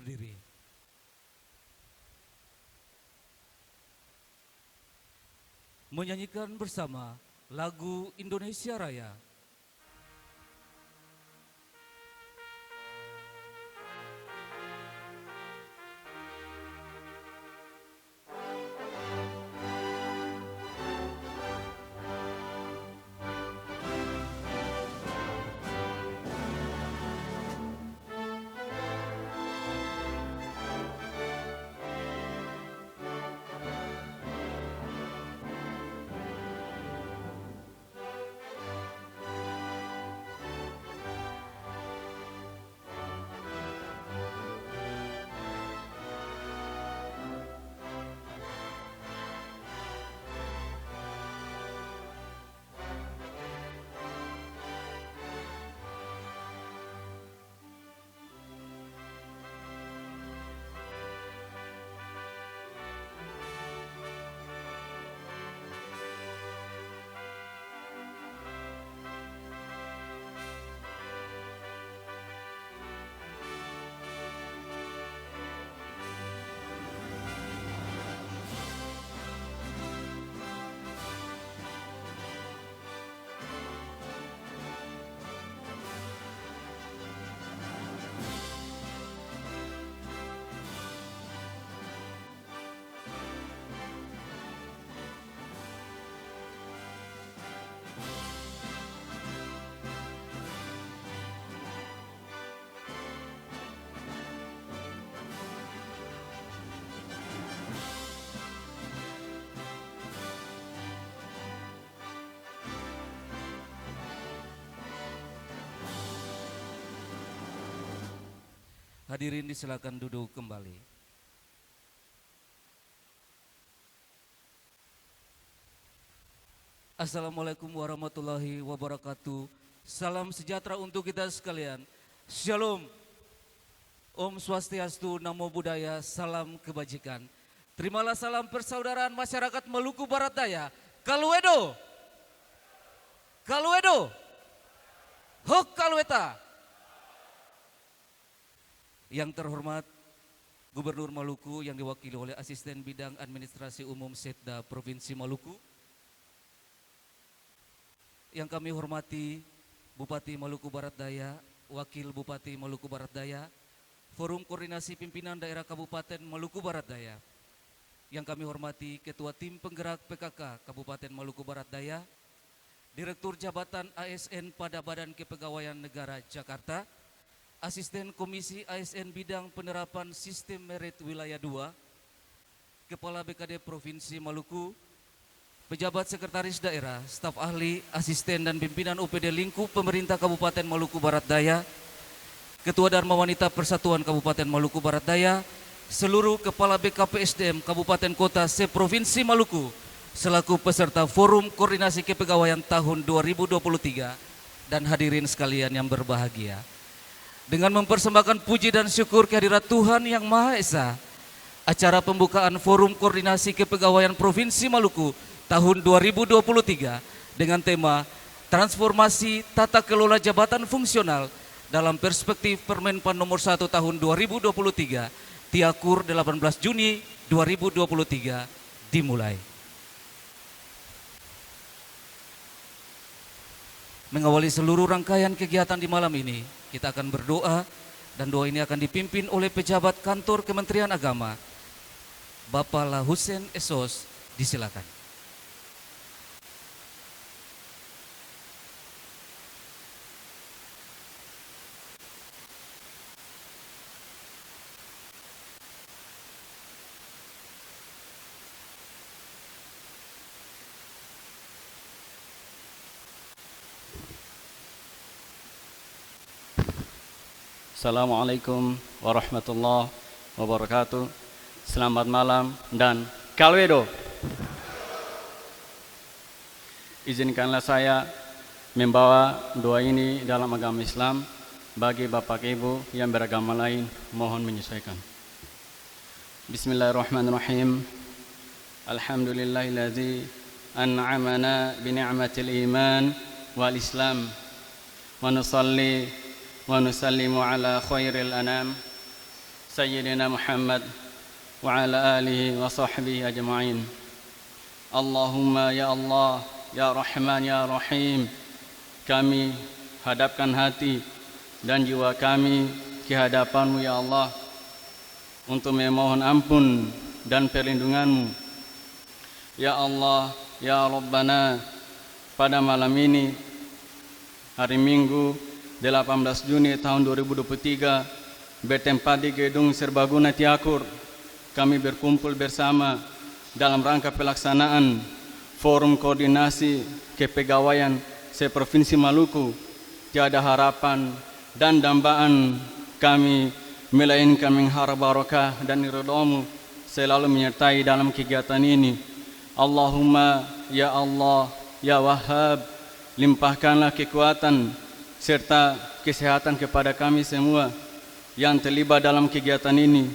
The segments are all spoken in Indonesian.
berdiri. Menyanyikan bersama lagu Indonesia Raya. Hadirin disilakan duduk kembali. Assalamualaikum warahmatullahi wabarakatuh. Salam sejahtera untuk kita sekalian. Shalom. Om Swastiastu, Namo Buddhaya, salam kebajikan. Terimalah salam persaudaraan masyarakat Maluku Barat Daya. Kaluedo. Kaluedo. Hok Kalueta. Yang terhormat Gubernur Maluku yang diwakili oleh Asisten Bidang Administrasi Umum Setda Provinsi Maluku. Yang kami hormati Bupati Maluku Barat Daya, Wakil Bupati Maluku Barat Daya, Forum Koordinasi Pimpinan Daerah Kabupaten Maluku Barat Daya. Yang kami hormati Ketua Tim Penggerak PKK Kabupaten Maluku Barat Daya, Direktur Jabatan ASN pada Badan Kepegawaian Negara Jakarta, Asisten Komisi ASN Bidang Penerapan Sistem Merit Wilayah 2, Kepala BKD Provinsi Maluku, pejabat sekretaris daerah, staf ahli, asisten dan pimpinan UPD lingkup pemerintah Kabupaten Maluku Barat Daya, Ketua Dharma Wanita Persatuan Kabupaten Maluku Barat Daya, seluruh kepala BKPSDM Kabupaten Kota se-Provinsi Maluku, selaku peserta Forum Koordinasi Kepegawaian tahun 2023, dan hadirin sekalian yang berbahagia. Dengan mempersembahkan puji dan syukur kehadirat Tuhan Yang Maha Esa, acara pembukaan Forum Koordinasi Kepegawaian Provinsi Maluku tahun 2023 dengan tema Transformasi Tata Kelola Jabatan Fungsional dalam Perspektif Permenpan nomor 1 tahun 2023, Tiakur 18 Juni 2023 dimulai. Mengawali seluruh rangkaian kegiatan di malam ini, kita akan berdoa, dan doa ini akan dipimpin oleh pejabat kantor Kementerian Agama, Bapak Lahusen Esos. Disilakan. Assalamualaikum warahmatullahi wabarakatuh. Selamat malam dan Kaluedo. Izinkanlah saya membawa doa ini dalam agama Islam. Bagi Bapak Ibu yang beragama lain, mohon menyesuaikan. Bismillahirrahmanirrahim. Alhamdulillahillazi an'amana bini'matil iman wal islam. Wa nusalli wa nusallimu ala khairil anam Sayyidina Muhammad wa ala alihi wa sahbihi ajma'in. Allahumma ya Allah, ya Rahman, ya Rahim, kami hadapkan hati dan jiwa kami ke hadapan-Mu ya Allah untuk memohon ampun dan perlindungan-Mu. Ya Allah, ya Rabbana, pada malam ini, hari Minggu 18 Juni tahun 2023, bertempat di Gedung Serbaguna Tiakur, kami berkumpul bersama dalam rangka pelaksanaan Forum Koordinasi Kepegawaian se-Provinsi Maluku. Tiada harapan dan dambaan kami melainkan mengharap barokah dan ridha-Mu selalu menyertai dalam kegiatan ini. Allahumma ya Allah, ya Wahhab, limpahkanlah kekuatan serta kesehatan kepada kami semua yang terlibat dalam kegiatan ini.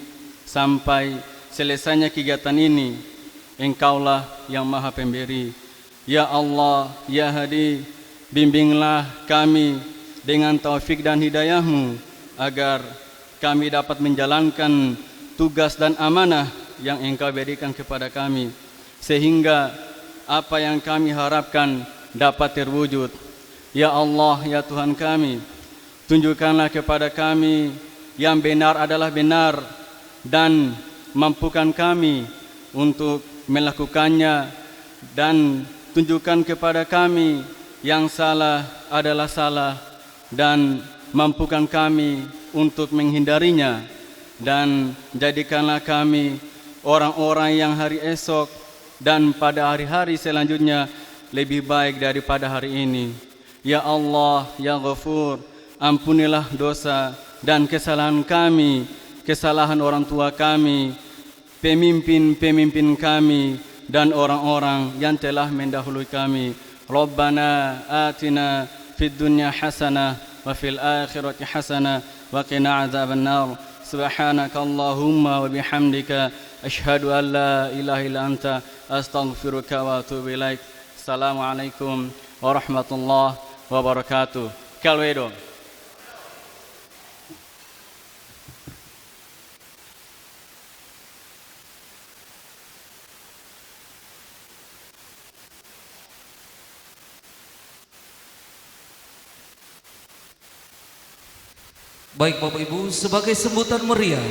Sampai selesainya kegiatan ini, Engkaulah yang Maha Pemberi. Ya Allah, ya Hadi, bimbinglah kami dengan taufik dan hidayah-Mu agar kami dapat menjalankan tugas dan amanah yang Engkau berikan kepada kami, sehingga apa yang kami harapkan dapat terwujud. Ya Allah, ya Tuhan kami, tunjukkanlah kepada kami yang benar adalah benar dan mampukan kami untuk melakukannya, dan tunjukkan kepada kami yang salah adalah salah dan mampukan kami untuk menghindarinya, dan jadikanlah kami orang-orang yang hari esok dan pada hari-hari selanjutnya lebih baik daripada hari ini. Ya Allah, ya Ghafur, ampunilah dosa dan kesalahan kami, kesalahan orang tua kami, pemimpin-pemimpin kami, dan orang-orang yang telah mendahului kami. Rabbana atina fid dunya hasanah wa fil akhirati hasanah wa qina adzabannar. Subhanaka Allahumma wa bihamdika asyhadu an la ilaha illa anta astaghfiruka wa atubu ilaik. Assalamualaikum warahmatullahi wabarakatuh. Kalwedo. Baik Bapak Ibu, sebagai sambutan meriah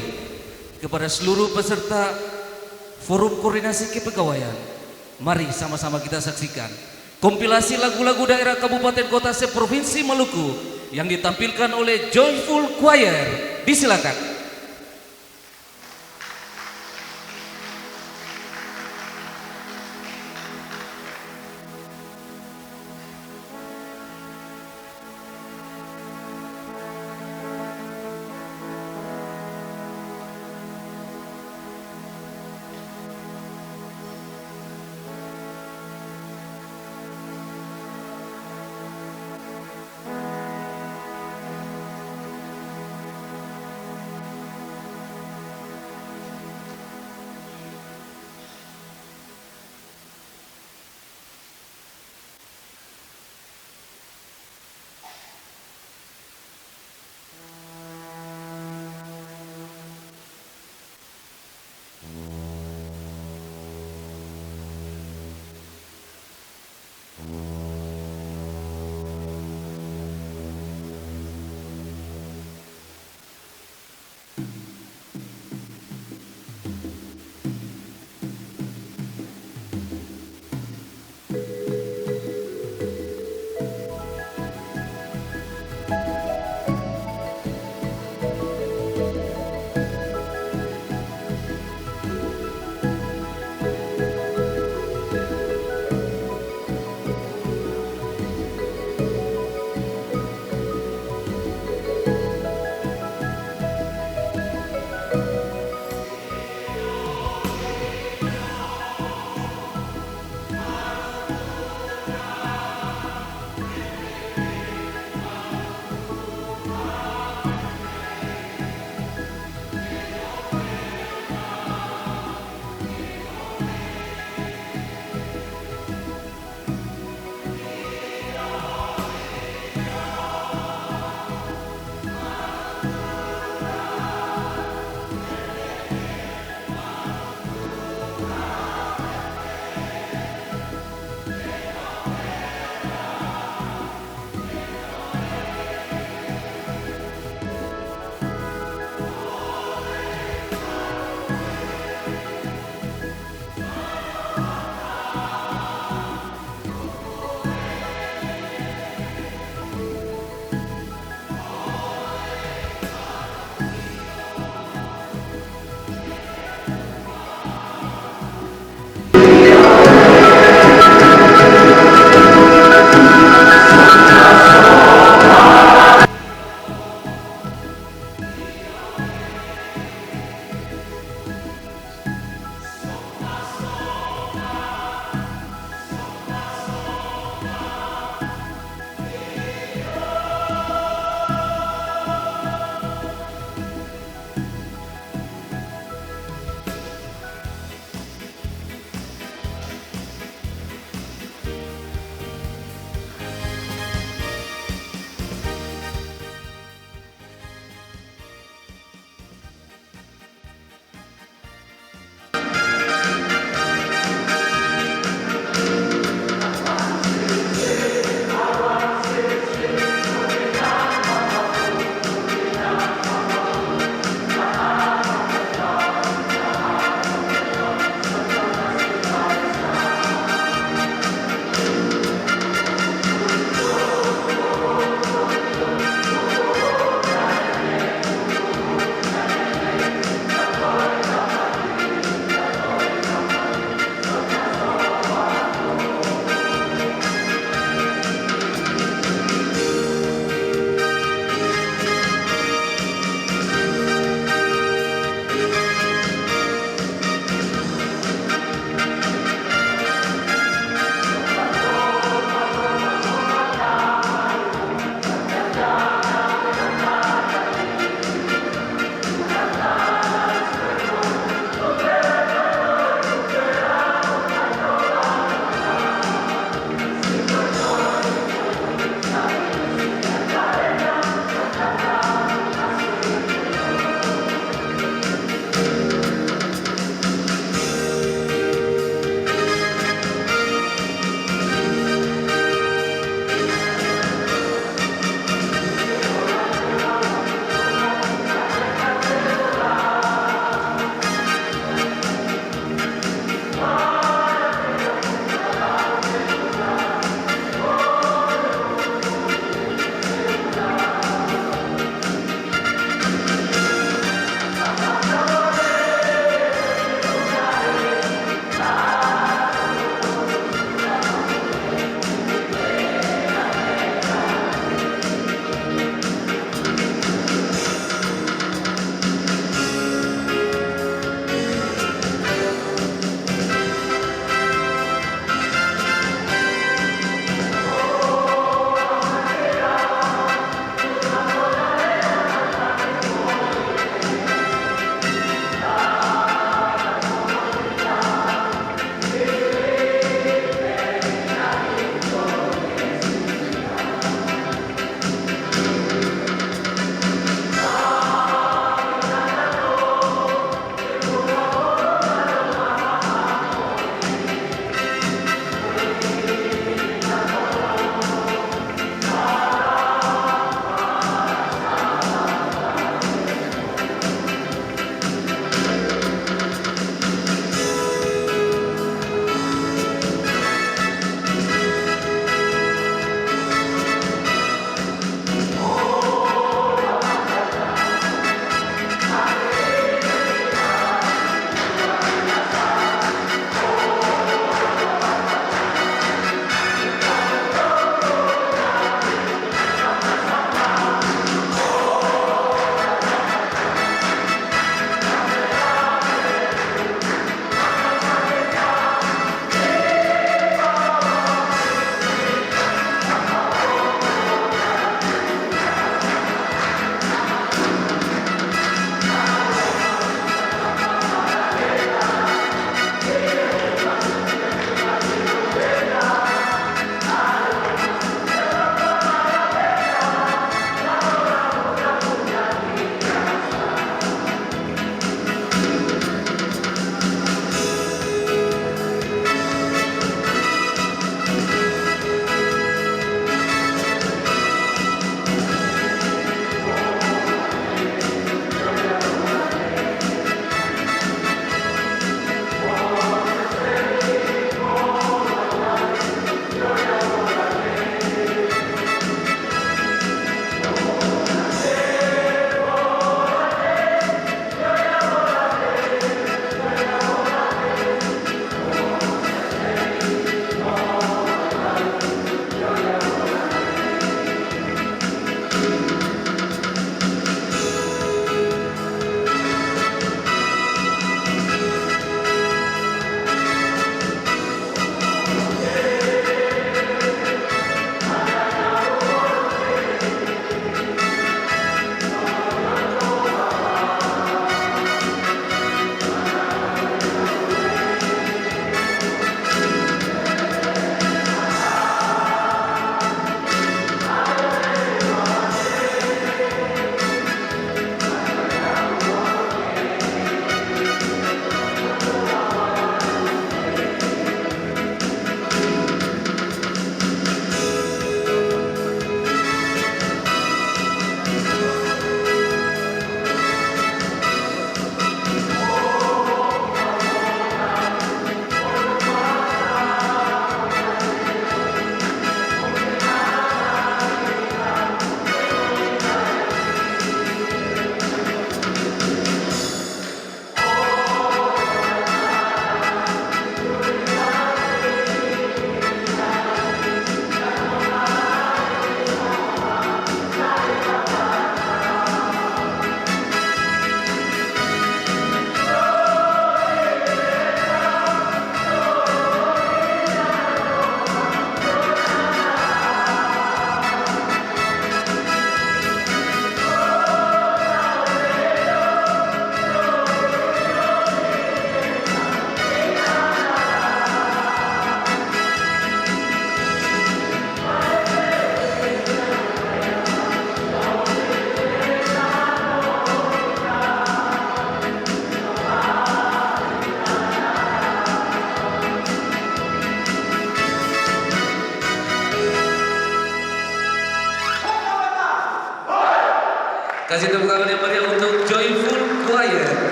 kepada seluruh peserta Forum Koordinasi Kepegawaian, mari sama-sama kita saksikan kompilasi lagu-lagu daerah Kabupaten Kota se-Provinsi Maluku yang ditampilkan oleh Joyful Choir. Disilakan.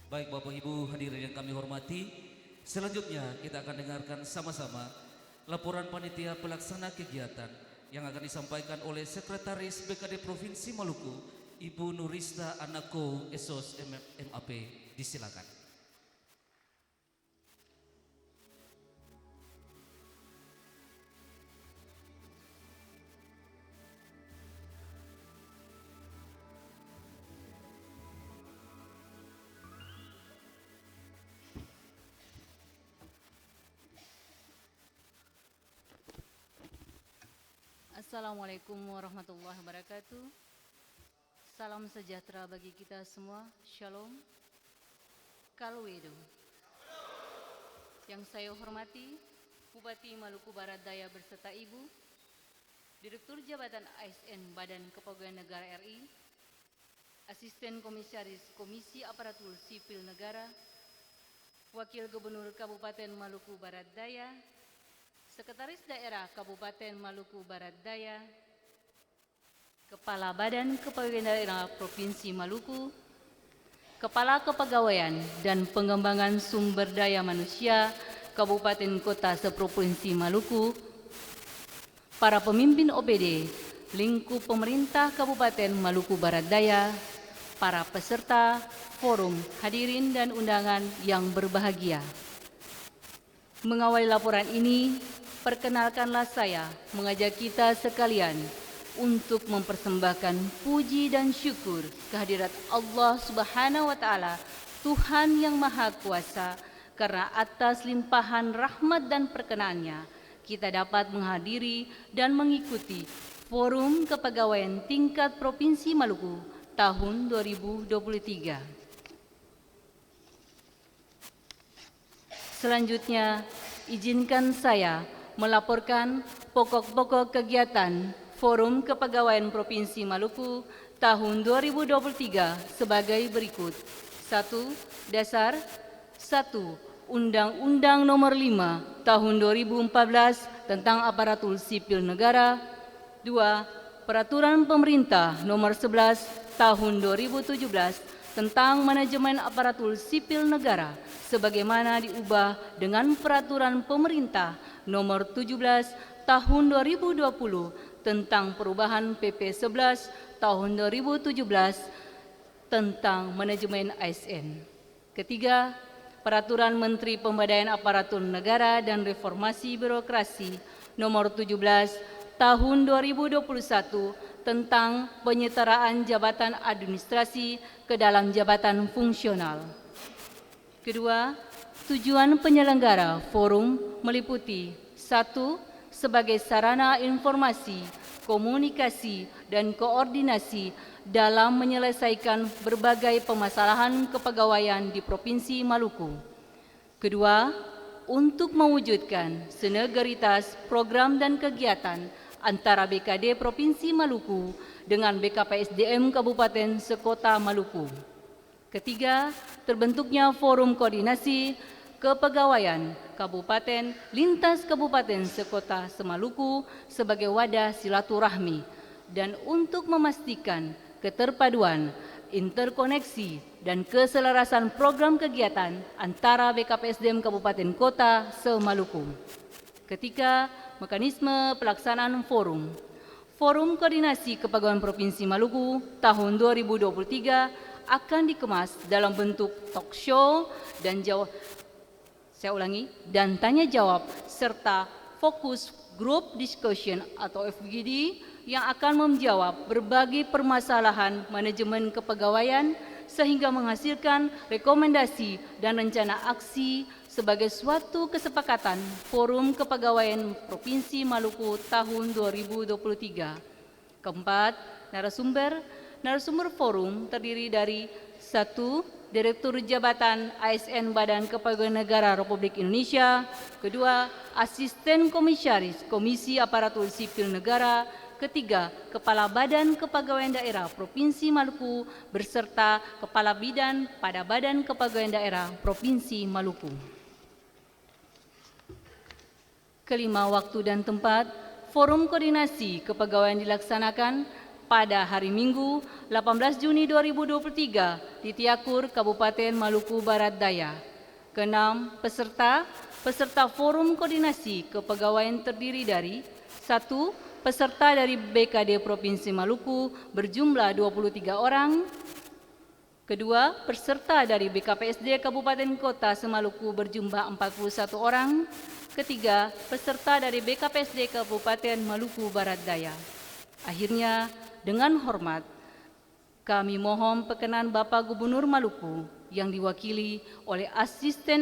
Baik Bapak Ibu hadirin yang kami hormati, selanjutnya kita akan dengarkan sama-sama laporan panitia pelaksana kegiatan yang akan disampaikan oleh Sekretaris BKD Provinsi Maluku, Ibu Nurista Anako Esos MAP. Disilakan. Assalamualaikum warahmatullahi wabarakatuh. Salam sejahtera bagi kita semua. Shalom. Kalwedo. Yang saya hormati Bupati Maluku Barat Daya beserta Ibu, Direktur Jabatan ASN Badan Kepegawaian Negara RI, Asisten Komisaris Komisi Aparatur Sipil Negara, Wakil Gubernur Kabupaten Maluku Barat Daya, Sekretaris Daerah Kabupaten Maluku Barat Daya, Kepala Badan Kepegawaian Daerah Provinsi Maluku, Kepala Kepegawaian dan Pengembangan Sumber Daya Manusia Kabupaten Kota Seprovinsi Maluku, para pemimpin OPD, lingkup pemerintah Kabupaten Maluku Barat Daya, para peserta forum, hadirin dan undangan yang berbahagia. Mengawali laporan ini, perkenalkanlah saya mengajak kita sekalian untuk mempersembahkan puji dan syukur kehadirat Allah Subhanahu wa Ta'ala, Tuhan yang Maha Kuasa, karena atas limpahan rahmat dan perkenaannya kita dapat menghadiri dan mengikuti Forum Kepegawaian Tingkat Provinsi Maluku tahun 2023. Selanjutnya, izinkan saya melaporkan pokok-pokok kegiatan Forum Kepegawaian Provinsi Maluku tahun 2023 sebagai berikut. 1. Dasar. 1. Undang-Undang Nomor 5 Tahun 2014 tentang Aparatur Sipil Negara. 2. Peraturan Pemerintah Nomor 11 Tahun 2017 tentang Manajemen Aparatur Sipil Negara sebagaimana diubah dengan Peraturan Pemerintah Nomor 17 Tahun 2020 tentang perubahan PP 11 Tahun 2017 tentang Manajemen ASN. Ketiga, Peraturan Menteri Pemberdayaan Aparatur Negara dan Reformasi Birokrasi Nomor 17 Tahun 2021 tentang penyetaraan jabatan administrasi ke dalam jabatan fungsional. Kedua, tujuan penyelenggara forum meliputi 1. Sebagai sarana informasi, komunikasi, dan koordinasi dalam menyelesaikan berbagai permasalahan kepegawaian di Provinsi Maluku. Kedua, untuk mewujudkan sinergitas program dan kegiatan antara BKD Provinsi Maluku dengan BKPSDM Kabupaten Sekota Maluku. Ketiga, terbentuknya Forum Koordinasi Kepegawaian Kabupaten lintas Kabupaten Sekota Semaluku sebagai wadah silaturahmi dan untuk memastikan keterpaduan, interkoneksi, dan keselarasan program kegiatan antara BKPSDM Kabupaten Kota Semaluku. Ketiga, mekanisme pelaksanaan forum. Forum Koordinasi Kepegawaian Provinsi Maluku tahun 2023 akan dikemas dalam bentuk talk show dan dan tanya jawab serta fokus group discussion atau FGD yang akan menjawab berbagai permasalahan manajemen kepegawaian sehingga menghasilkan rekomendasi dan rencana aksi sebagai suatu kesepakatan Forum Kepegawaian Provinsi Maluku tahun 2023. Keempat, narasumber forum terdiri dari 1. Direktur Jabatan ASN Badan Kepegawaian Negara Republik Indonesia. Kedua, Asisten Komisaris Komisi Aparatur Sipil Negara. Ketiga, Kepala Badan Kepegawaian Daerah Provinsi Maluku beserta Kepala Bidan pada Badan Kepegawaian Daerah Provinsi Maluku. Kelima, waktu dan tempat. Forum koordinasi kepegawaian dilaksanakan pada hari Minggu 18 Juni 2023 di Tiakur, Kabupaten Maluku Barat Daya. Keenam, peserta Forum Koordinasi Kepegawaian terdiri dari 1. Peserta dari BKD Provinsi Maluku berjumlah 23 orang. Kedua, peserta dari BKPSD Kabupaten Kota Semaluku berjumlah 41 orang. Ketiga, peserta dari BKPSD Kabupaten Maluku Barat Daya. Akhirnya, dengan hormat, kami mohon perkenan Bapak Gubernur Maluku yang diwakili oleh Asisten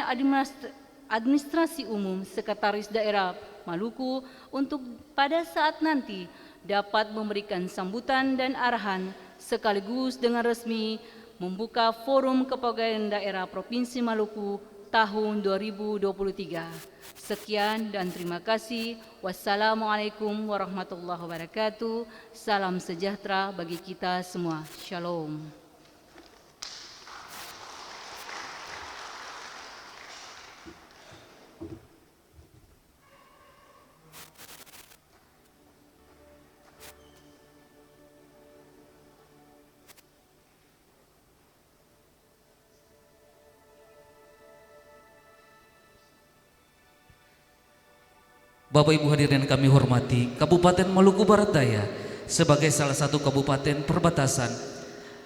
Administrasi Umum Sekretaris Daerah Maluku untuk pada saat nanti dapat memberikan sambutan dan arahan sekaligus dengan resmi membuka Forum Kepegawaian Daerah Provinsi Maluku tahun 2023. Sekian dan terima kasih. Wassalamualaikum warahmatullahi wabarakatuh. Salam sejahtera bagi kita semua. Shalom. Bapak Ibu hadirin yang kami hormati, Kabupaten Maluku Barat Daya sebagai salah satu kabupaten perbatasan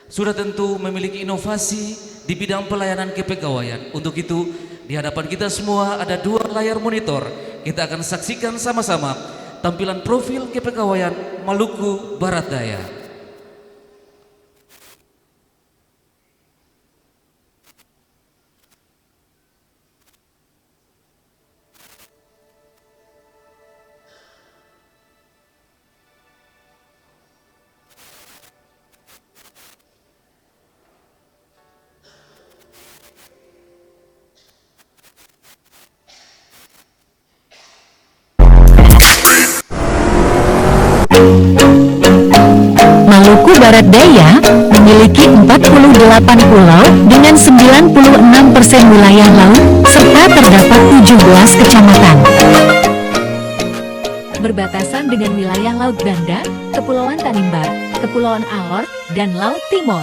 sudah tentu memiliki inovasi di bidang pelayanan kepegawaian. Untuk itu, di hadapan kita semua ada 2 layar monitor. Kita akan saksikan sama-sama tampilan profil kepegawaian Maluku Barat Daya. Maluku Barat Daya memiliki 48 pulau dengan 96% wilayah laut serta terdapat 17 kecamatan. Berbatasan dengan wilayah Laut Banda, Kepulauan Tanimbar, Kepulauan Alor, dan Laut Timor.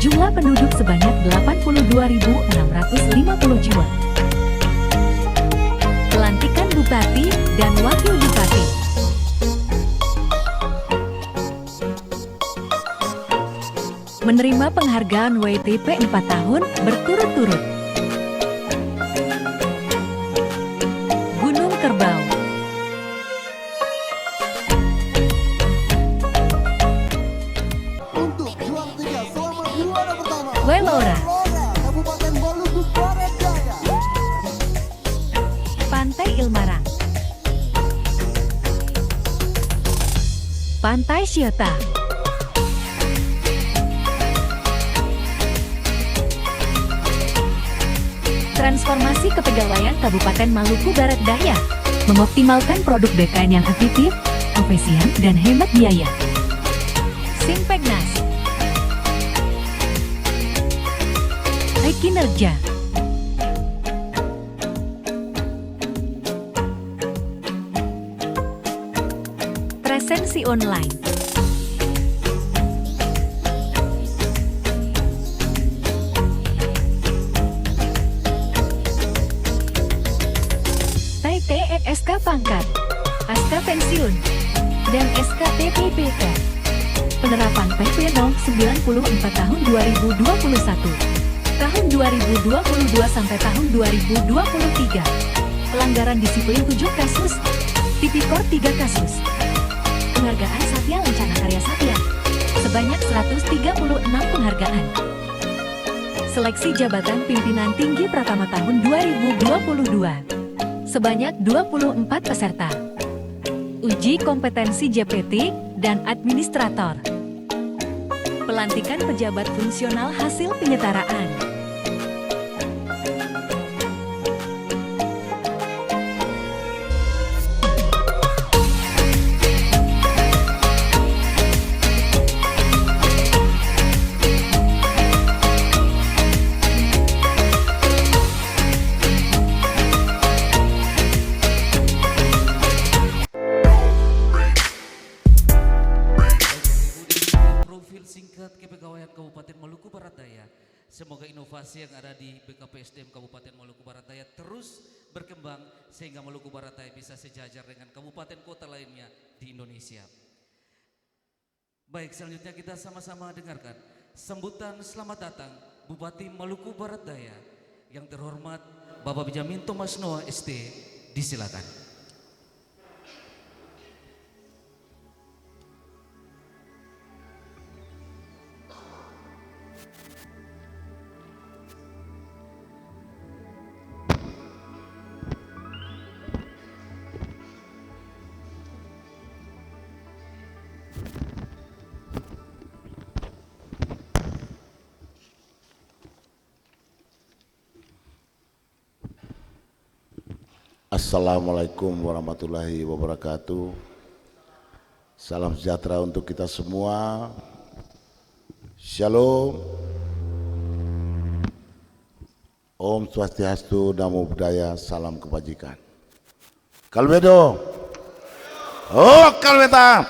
Jumlah penduduk sebanyak 82.650 jiwa. Pelantikan Bupati dan Wakil Bupati. Menerima penghargaan WTP 4 tahun berturut-turut. Gunung Kerbau. Untuk juara 3 selamat juara pertama Welora. Kabupaten Maluku Barat Daya. Pantai Ilmarang. Pantai Syota. Transformasi kepegawaian Kabupaten Maluku Barat Daya, mengoptimalkan produk BKN yang efektif, efisien, dan hemat biaya. Simpegnas. Baik kinerja. Presensi online. SK Pangkat, SK Pensiun, dan SK PPPK. Penerapan PP No. 94 tahun 2021, tahun 2022 sampai tahun 2023. Pelanggaran disiplin 7 kasus, Tipikor 3 kasus. Penghargaan Satya Lencana Karya Satya, sebanyak 136 penghargaan. Seleksi jabatan pimpinan tinggi Pratama tahun 2022. Sebanyak 24 peserta. Uji kompetensi JPT dan administrator. Pelantikan pejabat fungsional hasil penyetaraan. singkat kepegawaian Kabupaten Maluku Barat Daya. Semoga inovasi yang ada di BKPSDM Kabupaten Maluku Barat Daya terus berkembang sehingga Maluku Barat Daya bisa sejajar dengan kabupaten kota lainnya di Indonesia. Baik, selanjutnya kita sama-sama dengarkan sambutan selamat datang Bupati Maluku Barat Daya. Yang terhormat Bapak Benjamin Thomas Noah ST, disilakan. Assalamualaikum warahmatullahi wabarakatuh. Salam sejahtera untuk kita semua. Shalom. Om Swastiastu, Namo Buddhaya, salam kebajikan. Kalbedo. Oh, kalbeta.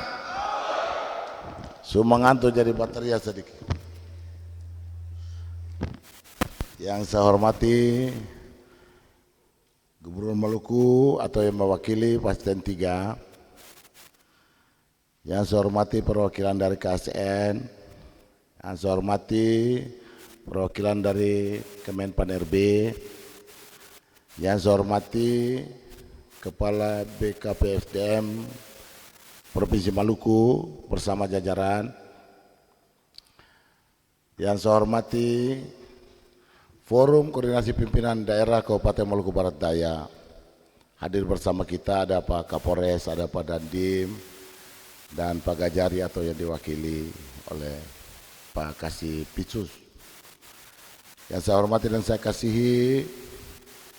Sumanganto jadi bateria sedikit. Yang saya hormati Gubernur Maluku atau yang mewakili Pasden 3, yang saya hormati perwakilan dari KSN, yang saya hormati perwakilan dari Kemenpan RB, yang saya hormati Kepala BKPSDM Provinsi Maluku bersama jajaran, yang saya hormati Forum Koordinasi Pimpinan Daerah Kabupaten Maluku Barat Daya. Hadir bersama kita ada Pak Kapolres, ada Pak Dandim, dan Pak Gajari atau yang diwakili oleh Pak Kasih Picus. Yang saya hormati dan saya kasihi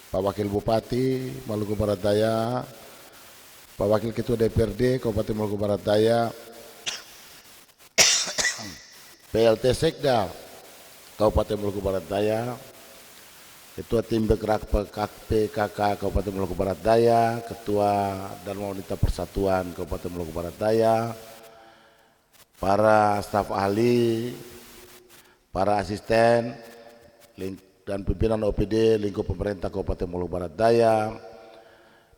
Pak Wakil Bupati Maluku Barat Daya, Pak Wakil Ketua DPRD Kabupaten Maluku Barat Daya, PLT Sekda Kabupaten Maluku Barat Daya, Ketua Tim Bergerak PKK Kabupaten Maluku Barat Daya, Ketua Dharma Wanita Persatuan Kabupaten Maluku Barat Daya, para staf ahli, para asisten, dan pimpinan OPD lingkup pemerintah Kabupaten Maluku Barat Daya,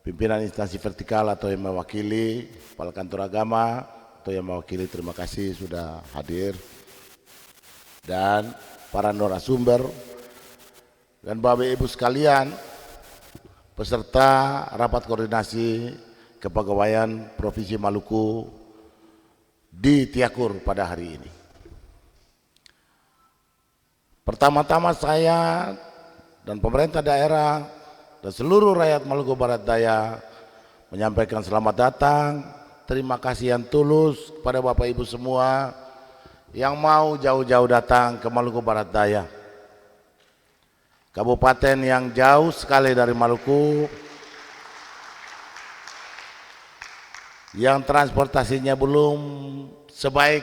pimpinan instansi vertikal atau yang mewakili, kepala kantor agama atau yang mewakili, terima kasih sudah hadir, dan para narasumber dan Bapak Ibu sekalian, peserta rapat koordinasi kepegawaian Provinsi Maluku di Tiakur pada hari ini. Pertama-tama saya dan pemerintah daerah dan seluruh rakyat Maluku Barat Daya menyampaikan selamat datang, terima kasih yang tulus kepada Bapak Ibu semua yang mau jauh-jauh datang ke Maluku Barat Daya. Kabupaten yang jauh sekali dari Maluku, yang transportasinya belum sebaik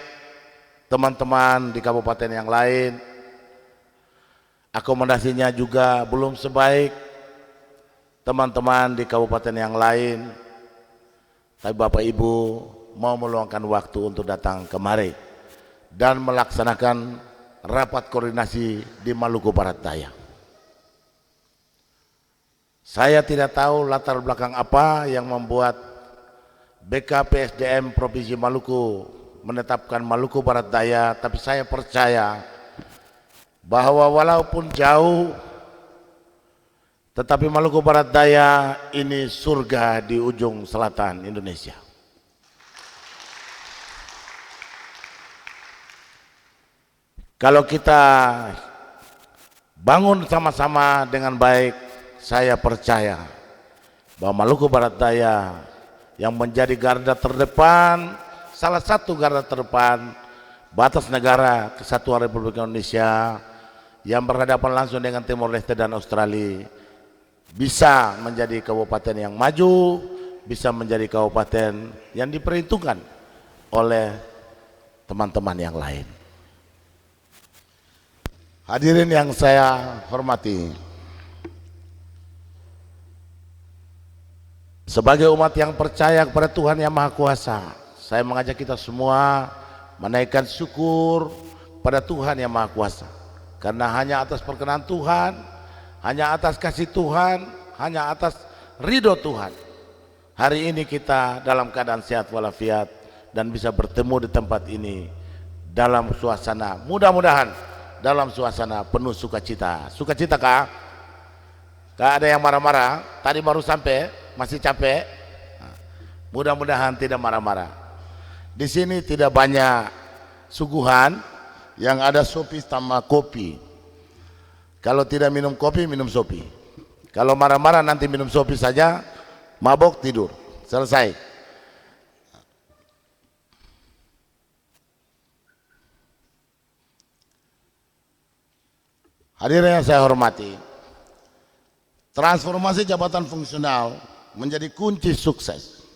teman-teman di kabupaten yang lain, akomodasinya juga belum sebaik teman-teman di kabupaten yang lain, tapi Bapak Ibu mau meluangkan waktu untuk datang kemari dan melaksanakan rapat koordinasi di Maluku Barat Daya. Saya tidak tahu latar belakang apa yang membuat BKPSDM Provinsi Maluku menetapkan Maluku Barat Daya, tapi saya percaya bahwa walaupun jauh, tetapi Maluku Barat Daya ini surga di ujung selatan Indonesia. Kalau kita bangun sama-sama dengan baik, saya percaya bahwa Maluku Barat Daya yang menjadi garda terdepan, salah satu garda terdepan batas negara Kesatuan Republik Indonesia yang berhadapan langsung dengan Timor Leste dan Australia, bisa menjadi kabupaten yang maju, bisa menjadi kabupaten yang diperhitungkan oleh teman-teman yang lain. Hadirin yang saya hormati, sebagai umat yang percaya kepada Tuhan Yang Maha Kuasa, saya mengajak kita semua menaikkan syukur pada Tuhan yang Maha Kuasa. Karena hanya atas perkenan Tuhan, hanya atas kasih Tuhan, hanya atas ridho Tuhan, hari ini kita dalam keadaan sehat walafiat dan bisa bertemu di tempat ini dalam suasana, mudah-mudahan dalam suasana penuh sukacita. Sukacita kah? Gak ada yang marah-marah, tadi baru sampai, masih capek. Mudah-mudahan tidak marah-marah. Di sini tidak banyak suguhan, yang ada sopi sama kopi. Kalau tidak minum kopi, minum sopi. Kalau marah-marah nanti minum sopi saja, mabok tidur, selesai. Hadirin yang saya hormati, transformasi jabatan fungsional menjadi kunci sukses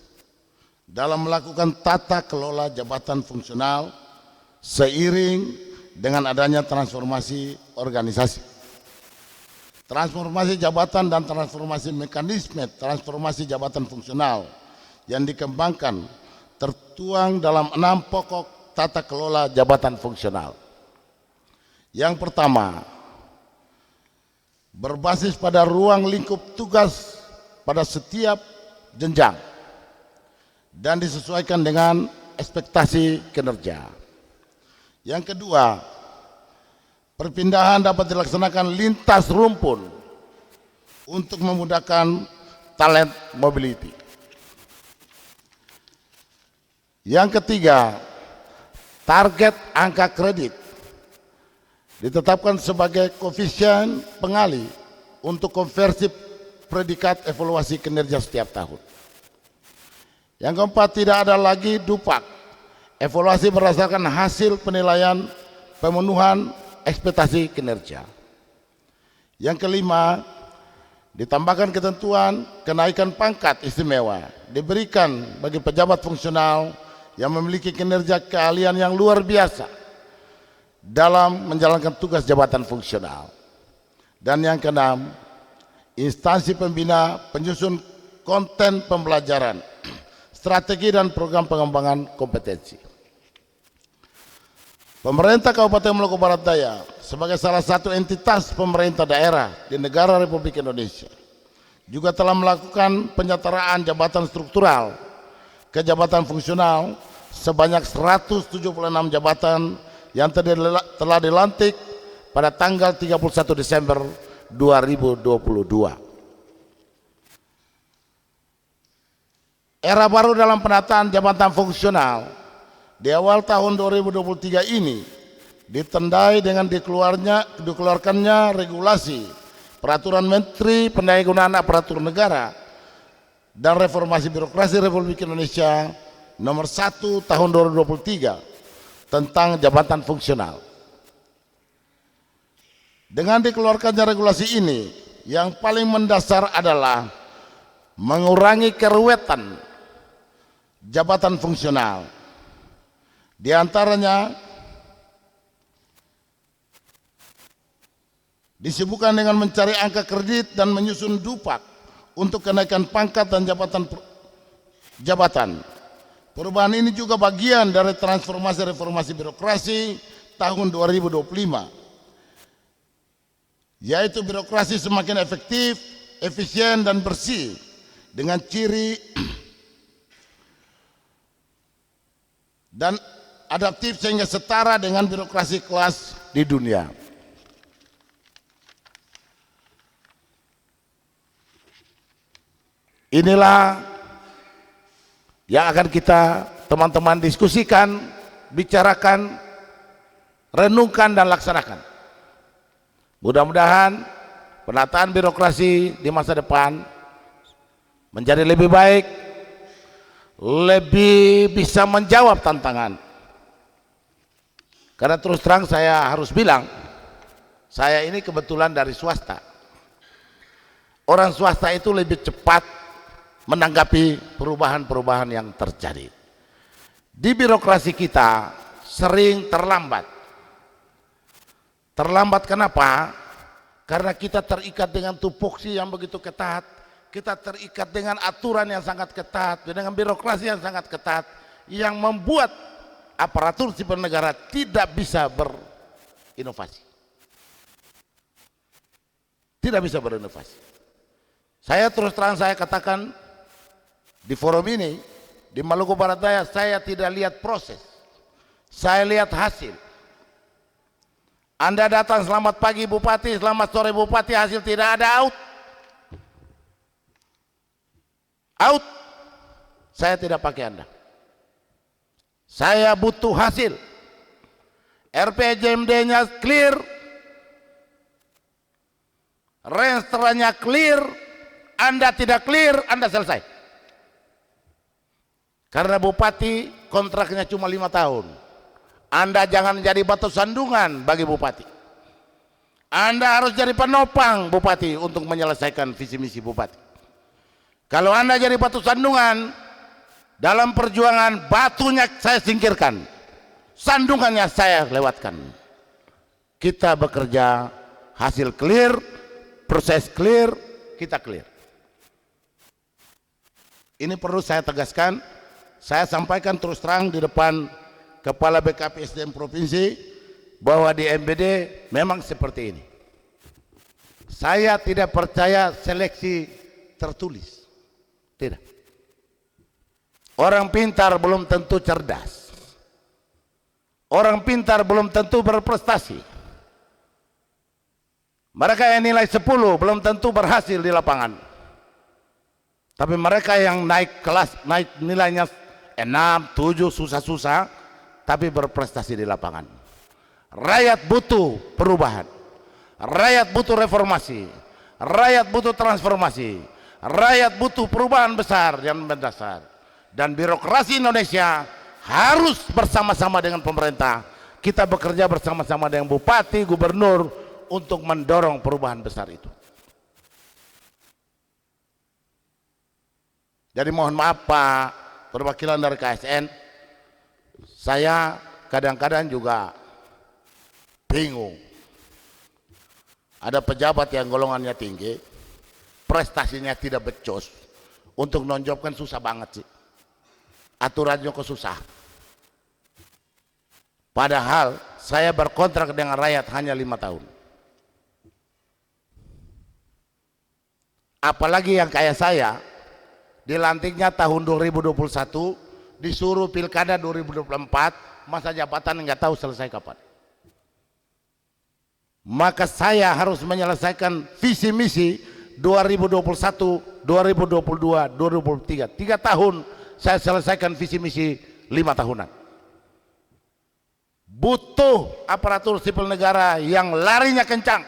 dalam melakukan tata kelola jabatan fungsional seiring dengan adanya transformasi organisasi. Transformasi jabatan dan transformasi mekanisme transformasi jabatan fungsional yang dikembangkan tertuang dalam 6 pokok tata kelola jabatan fungsional. Yang pertama, berbasis pada ruang lingkup tugas pada setiap jenjang dan disesuaikan dengan ekspektasi kinerja. Yang kedua, perpindahan dapat dilaksanakan lintas rumpun untuk memudahkan talent mobility. Yang ketiga, target angka kredit ditetapkan sebagai koefisien pengali untuk konversi predikat evaluasi kinerja setiap tahun. Yang keempat, tidak ada lagi dupak, evaluasi berdasarkan hasil penilaian pemenuhan ekspektasi kinerja. Yang kelima, ditambahkan ketentuan kenaikan pangkat istimewa diberikan bagi pejabat fungsional yang memiliki kinerja keahlian yang luar biasa dalam menjalankan tugas jabatan fungsional. Dan yang keenam, instansi pembina penyusun konten pembelajaran, strategi dan program pengembangan kompetensi. Pemerintah Kabupaten Maluku Barat Daya sebagai salah satu entitas pemerintah daerah di negara Republik Indonesia juga telah melakukan penyetaraan jabatan struktural ke jabatan fungsional sebanyak 176 jabatan yang telah dilantik pada tanggal 31 Desember 2022. Era baru dalam penataan jabatan fungsional di awal tahun 2023 ini ditandai dengan dikeluarkannya regulasi Peraturan Menteri Pendaya-gunaan Aparatur Negara dan Reformasi Birokrasi Republik Indonesia nomor 1 tahun 2023 tentang jabatan fungsional. Dengan dikeluarkannya regulasi ini, yang paling mendasar adalah mengurangi keruwetan jabatan fungsional. Di antaranya disibukkan dengan mencari angka kredit dan menyusun dupak untuk kenaikan pangkat dan jabatan. Perubahan ini juga bagian dari transformasi reformasi birokrasi tahun 2025, yaitu birokrasi semakin efektif, efisien dan bersih dengan ciri dan adaptif sehingga setara dengan birokrasi kelas di dunia. Inilah yang akan kita teman-teman diskusikan, bicarakan, renungkan dan laksanakan. Mudah-mudahan penataan birokrasi di masa depan menjadi lebih baik, lebih bisa menjawab tantangan. Karena terus terang saya harus bilang, saya ini kebetulan dari swasta. Orang swasta itu lebih cepat menanggapi perubahan-perubahan yang terjadi. Di birokrasi kita sering terlambat. Terlambat kenapa? Karena kita terikat dengan tupoksi yang begitu ketat, kita terikat dengan aturan yang sangat ketat, dengan birokrasi yang sangat ketat, yang membuat aparatur sipil negara tidak bisa berinovasi. Tidak bisa berinovasi. Saya terus terang saya katakan di forum ini, di Maluku Barat Daya, saya tidak lihat proses, saya lihat hasil. Anda datang selamat pagi Bupati, selamat sore Bupati, hasil tidak ada, out. Out. Saya tidak pakai Anda. Saya butuh hasil. RPJMD-nya clear, rensternya clear. Anda tidak clear, Anda selesai. Karena Bupati kontraknya cuma 5 tahun. Anda jangan jadi batu sandungan bagi Bupati. Anda harus jadi penopang Bupati untuk menyelesaikan visi misi Bupati. Kalau Anda jadi batu sandungan, dalam perjuangan batunya saya singkirkan, sandungannya saya lewatkan. Kita bekerja, hasil clear, proses clear, kita clear. Ini perlu saya tegaskan, saya sampaikan terus terang di depan Kepala BKPSDM Provinsi bahwa di MBD memang seperti ini. Saya tidak percaya seleksi tertulis. Tidak. Orang pintar belum tentu cerdas. Orang pintar belum tentu berprestasi. Mereka yang nilai 10 belum tentu berhasil di lapangan. Tapi mereka yang naik kelas, naik nilainya 6, 7, susah-susah, tapi berprestasi di lapangan. Rakyat butuh perubahan. Rakyat butuh reformasi. Rakyat butuh transformasi. Rakyat butuh perubahan besar yang mendasar. Dan birokrasi Indonesia harus bersama-sama dengan pemerintah. Kita bekerja bersama-sama dengan bupati, gubernur untuk mendorong perubahan besar itu. Jadi mohon maaf Pak perwakilan dari KSN, saya kadang-kadang juga bingung. Ada pejabat yang golongannya tinggi, prestasinya tidak becus, untuk nonjobkan susah banget sih. Aturannya kok susah. Padahal saya berkontrak dengan rakyat hanya 5 tahun. Apalagi yang kayak saya, dilantiknya tahun 2021, disuruh pilkada 2024, masa jabatan nggak tahu selesai kapan. Maka saya harus menyelesaikan visi misi 2021, 2022, 2023. 3 tahun saya selesaikan visi misi 5 tahunan. Butuh aparatur sipil negara yang larinya kencang,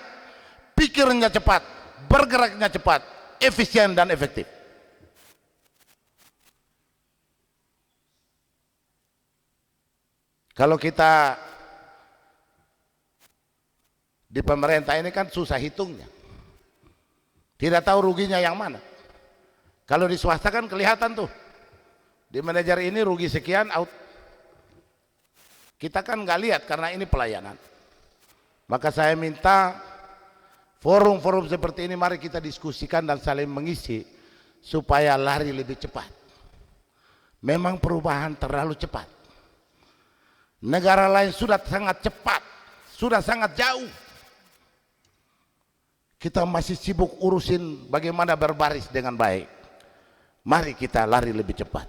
pikirnya cepat, bergeraknya cepat, efisien dan efektif. Kalau kita di pemerintah ini kan susah hitungnya, tidak tahu ruginya yang mana. Kalau di swasta kan kelihatan tuh, di manajer ini rugi sekian, out. Kita kan nggak lihat karena ini pelayanan. Maka saya minta forum-forum seperti ini mari kita diskusikan dan saling mengisi supaya lari lebih cepat. Memang perubahan terlalu cepat. Negara lain sudah sangat cepat, sudah sangat jauh. Kita masih sibuk urusin bagaimana berbaris dengan baik. Mari kita lari lebih cepat.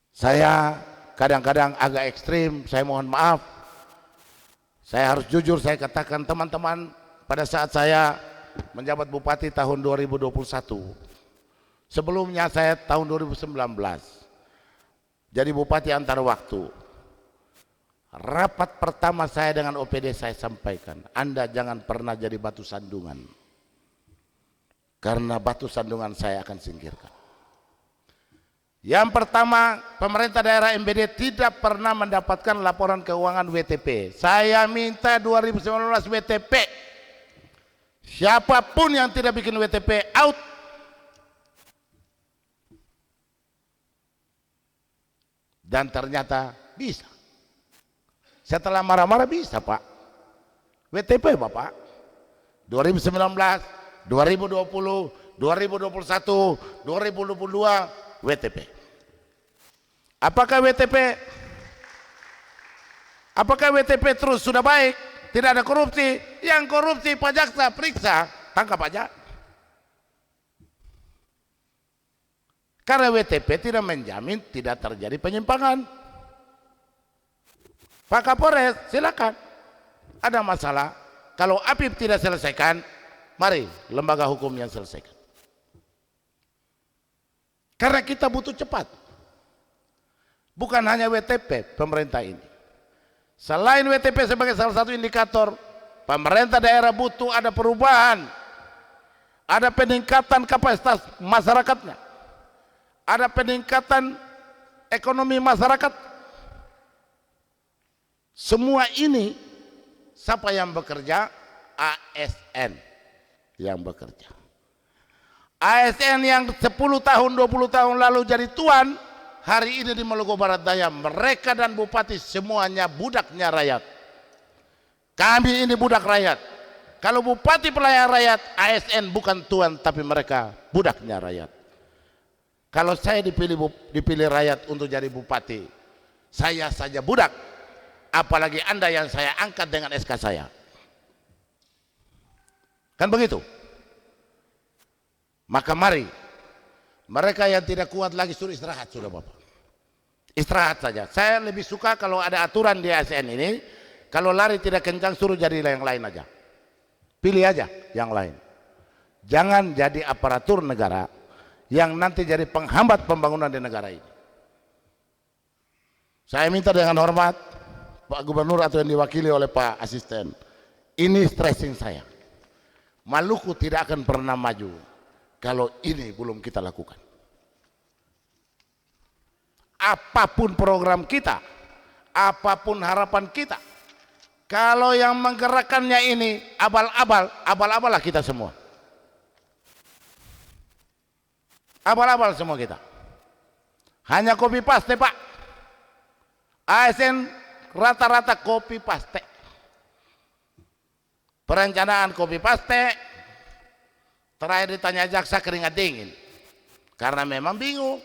Saya kadang-kadang agak ekstrim, saya mohon maaf. Saya harus jujur, saya katakan teman-teman, pada saat saya menjabat bupati tahun 2021, sebelumnya saya tahun 2019 jadi bupati antar waktu. Rapat pertama saya dengan OPD saya sampaikan, Anda jangan pernah jadi batu sandungan, karena batu sandungan saya akan singkirkan. Yang pertama, pemerintah daerah MBD tidak pernah mendapatkan laporan keuangan WTP. Saya minta 2019 WTP. Siapapun yang tidak bikin WTP, out. Dan ternyata bisa. Setelah marah-marah bisa Pak. WTP Bapak. 2019, 2020, 2021, 2022 WTP. Apakah WTP terus sudah baik? Tidak ada korupsi? Yang korupsi Pak Jaksa periksa, tangkap aja. Karena WTP tidak menjamin tidak terjadi penyimpangan. Pak Kapolres, silakan. Ada masalah, kalau APIP tidak selesaikan, mari lembaga hukum yang selesaikan. Karena kita butuh cepat. Bukan hanya WTP pemerintah ini. Selain WTP sebagai salah satu indikator, pemerintah daerah butuh ada perubahan. Ada peningkatan kapasitas masyarakatnya. Ada peningkatan ekonomi masyarakat. Semua ini siapa yang bekerja? ASN yang bekerja. ASN yang 10 tahun, 20 tahun lalu jadi tuan, hari ini di Maluku Barat Daya, mereka dan bupati semuanya budaknya rakyat. Kami ini budak rakyat. Kalau bupati pelayan rakyat, ASN bukan tuan tapi mereka budaknya rakyat. Kalau saya dipilih rakyat untuk jadi bupati, saya saja budak. Apalagi Anda yang saya angkat dengan SK saya. Kan begitu? Maka mari, mereka yang tidak kuat lagi suruh istirahat sudah Bapak. Istirahat saja. Saya lebih suka kalau ada aturan di ASN ini, kalau lari tidak kencang suruh jadi yang lain aja. Pilih aja yang lain. Jangan jadi aparatur negara yang nanti jadi penghambat pembangunan di negara ini. Saya minta dengan hormat Pak Gubernur atau yang diwakili oleh Pak Asisten, ini stressing saya. Maluku tidak akan pernah maju kalau ini belum kita lakukan. Apapun program kita, apapun harapan kita, kalau yang menggerakkannya ini abal-abal lah kita semua. Abal-abal semua kita. Hanya copy paste Pak. ASN rata-rata copy paste. Perencanaan copy paste. Terakhir ditanya jaksa keringat dingin. Karena memang bingung.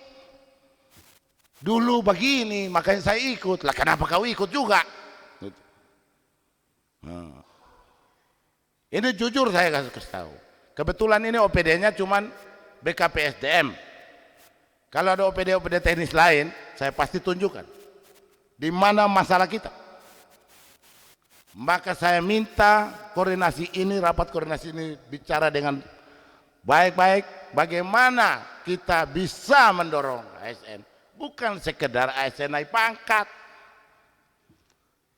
Dulu begini, makanya saya ikut. Lah kenapa kau ikut juga? Ini jujur saya kasih tahu. Kebetulan ini OPD-nya cuman BKPSDM. Kalau ada OPD teknis lain, saya pasti tunjukkan di mana masalah kita. Maka saya minta koordinasi ini, rapat koordinasi ini bicara dengan baik-baik bagaimana kita bisa mendorong ASN. Bukan sekedar ASN naik pangkat.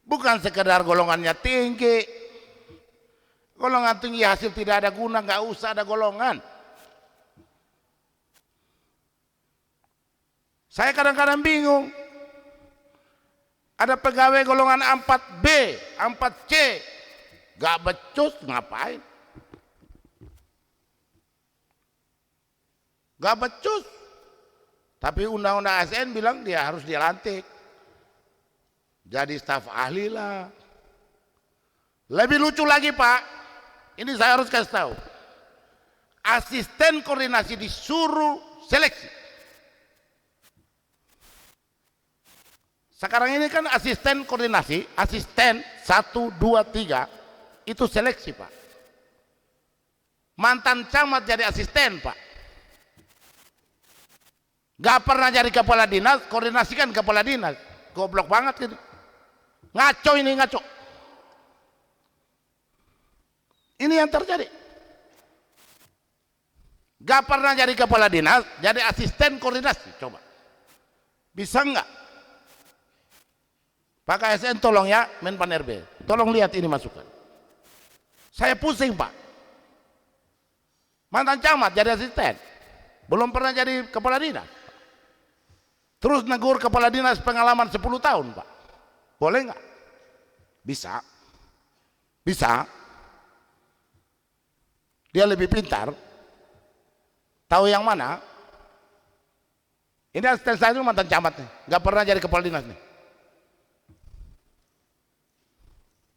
Bukan sekedar golongannya tinggi. Golongan tinggi hasil tidak ada guna, nggak usah ada golongan. Saya kadang-kadang bingung. Ada pegawai golongan 4B, 4C, gak becus ngapain? Gak becus. Tapi undang-undang ASN bilang dia harus dilantik. Jadi staf ahli lah. Lebih lucu lagi Pak, ini saya harus kasih tahu. Asisten koordinasi disuruh seleksi. Sekarang ini kan asisten koordinasi, asisten 1, 2, 3 itu seleksi Pak. Mantan camat jadi asisten Pak. Gak pernah jadi kepala dinas, koordinasikan kepala dinas. Goblok banget gitu. Ngaco ini, ngaco. Ini yang terjadi. Gak pernah jadi kepala dinas, jadi asisten koordinasi. Coba. Bisa enggak? Pak KSN tolong ya, Menpan RB. Tolong lihat ini masukan. Saya pusing Pak. Mantan camat jadi asisten. Belum pernah jadi kepala dinas. Terus negur kepala dinas pengalaman 10 tahun Pak. Boleh nggak? Bisa. Bisa. Dia lebih pintar. Tahu yang mana? Ini asisten saya itu mantan camat nih. Nggak pernah jadi kepala dinas nih.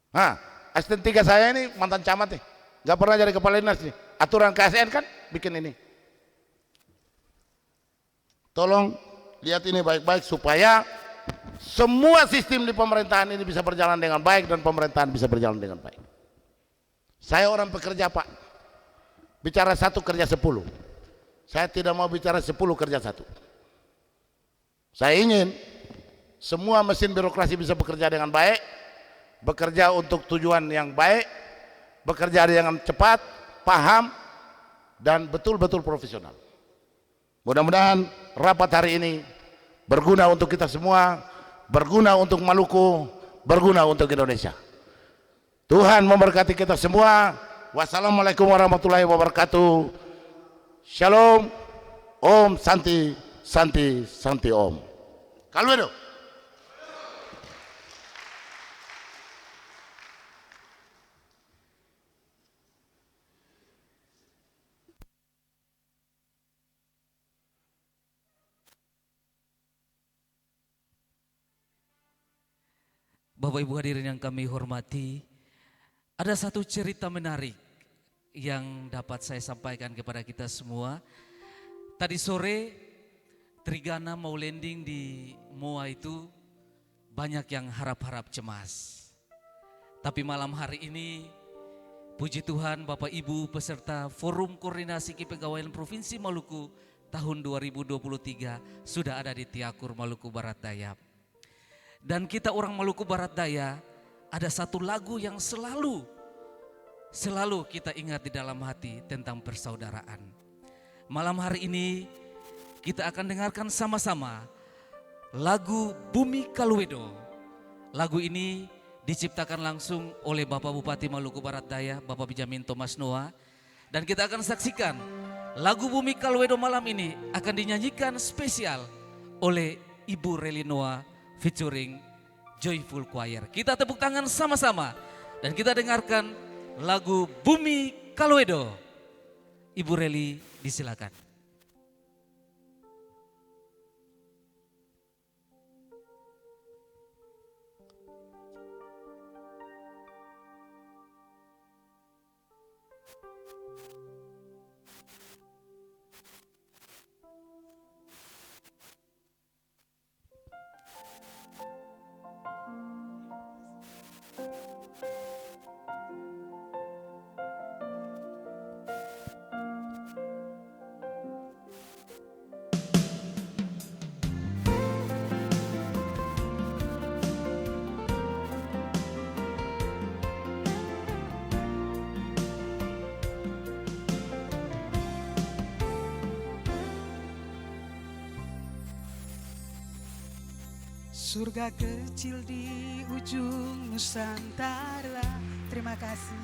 Nah, asisten 3 saya ini mantan camat nih. Nggak pernah jadi kepala dinas nih. Aturan KSN kan bikin ini. Tolong lihat ini baik-baik supaya semua sistem di pemerintahan ini bisa berjalan dengan baik dan pemerintahan bisa berjalan dengan baik. Saya orang pekerja Pak, bicara 1 kerja 10. Saya tidak mau bicara 10 kerja 1. Saya ingin semua mesin birokrasi bisa bekerja dengan baik, bekerja untuk tujuan yang baik, bekerja dengan cepat, paham, dan betul-betul profesional. Mudah-mudahan rapat hari ini berguna untuk kita semua, berguna untuk Maluku, berguna untuk Indonesia. Tuhan memberkati kita semua. Wassalamualaikum warahmatullahi wabarakatuh. Shalom. Om Santi, Santi, Santi Om. Kalwedo. Bapak Ibu hadirin yang kami hormati, ada satu cerita menarik yang dapat saya sampaikan kepada kita semua. Tadi sore Trigana mau landing di Moa itu banyak yang harap-harap cemas. Tapi malam hari ini puji Tuhan Bapak Ibu peserta Forum Koordinasi Kepegawaian Provinsi Maluku tahun 2023 sudah ada di Tiakur, Maluku Barat Daya. Dan kita orang Maluku Barat Daya ada satu lagu yang selalu kita ingat di dalam hati tentang persaudaraan. Malam hari ini kita akan dengarkan sama-sama lagu Bumi Kalwedo. Lagu ini diciptakan langsung oleh Bapak Bupati Maluku Barat Daya, Bapak Benjamin Thomas Noah. Dan kita akan saksikan lagu Bumi Kalwedo malam ini akan dinyanyikan spesial oleh Ibu Reli Noah featuring Joyful Choir. Kita tepuk tangan sama-sama dan kita dengarkan lagu Bumi Kalwedo. Ibu Reli disilakan. Surga kecil di ujung Nusantara, terima kasih.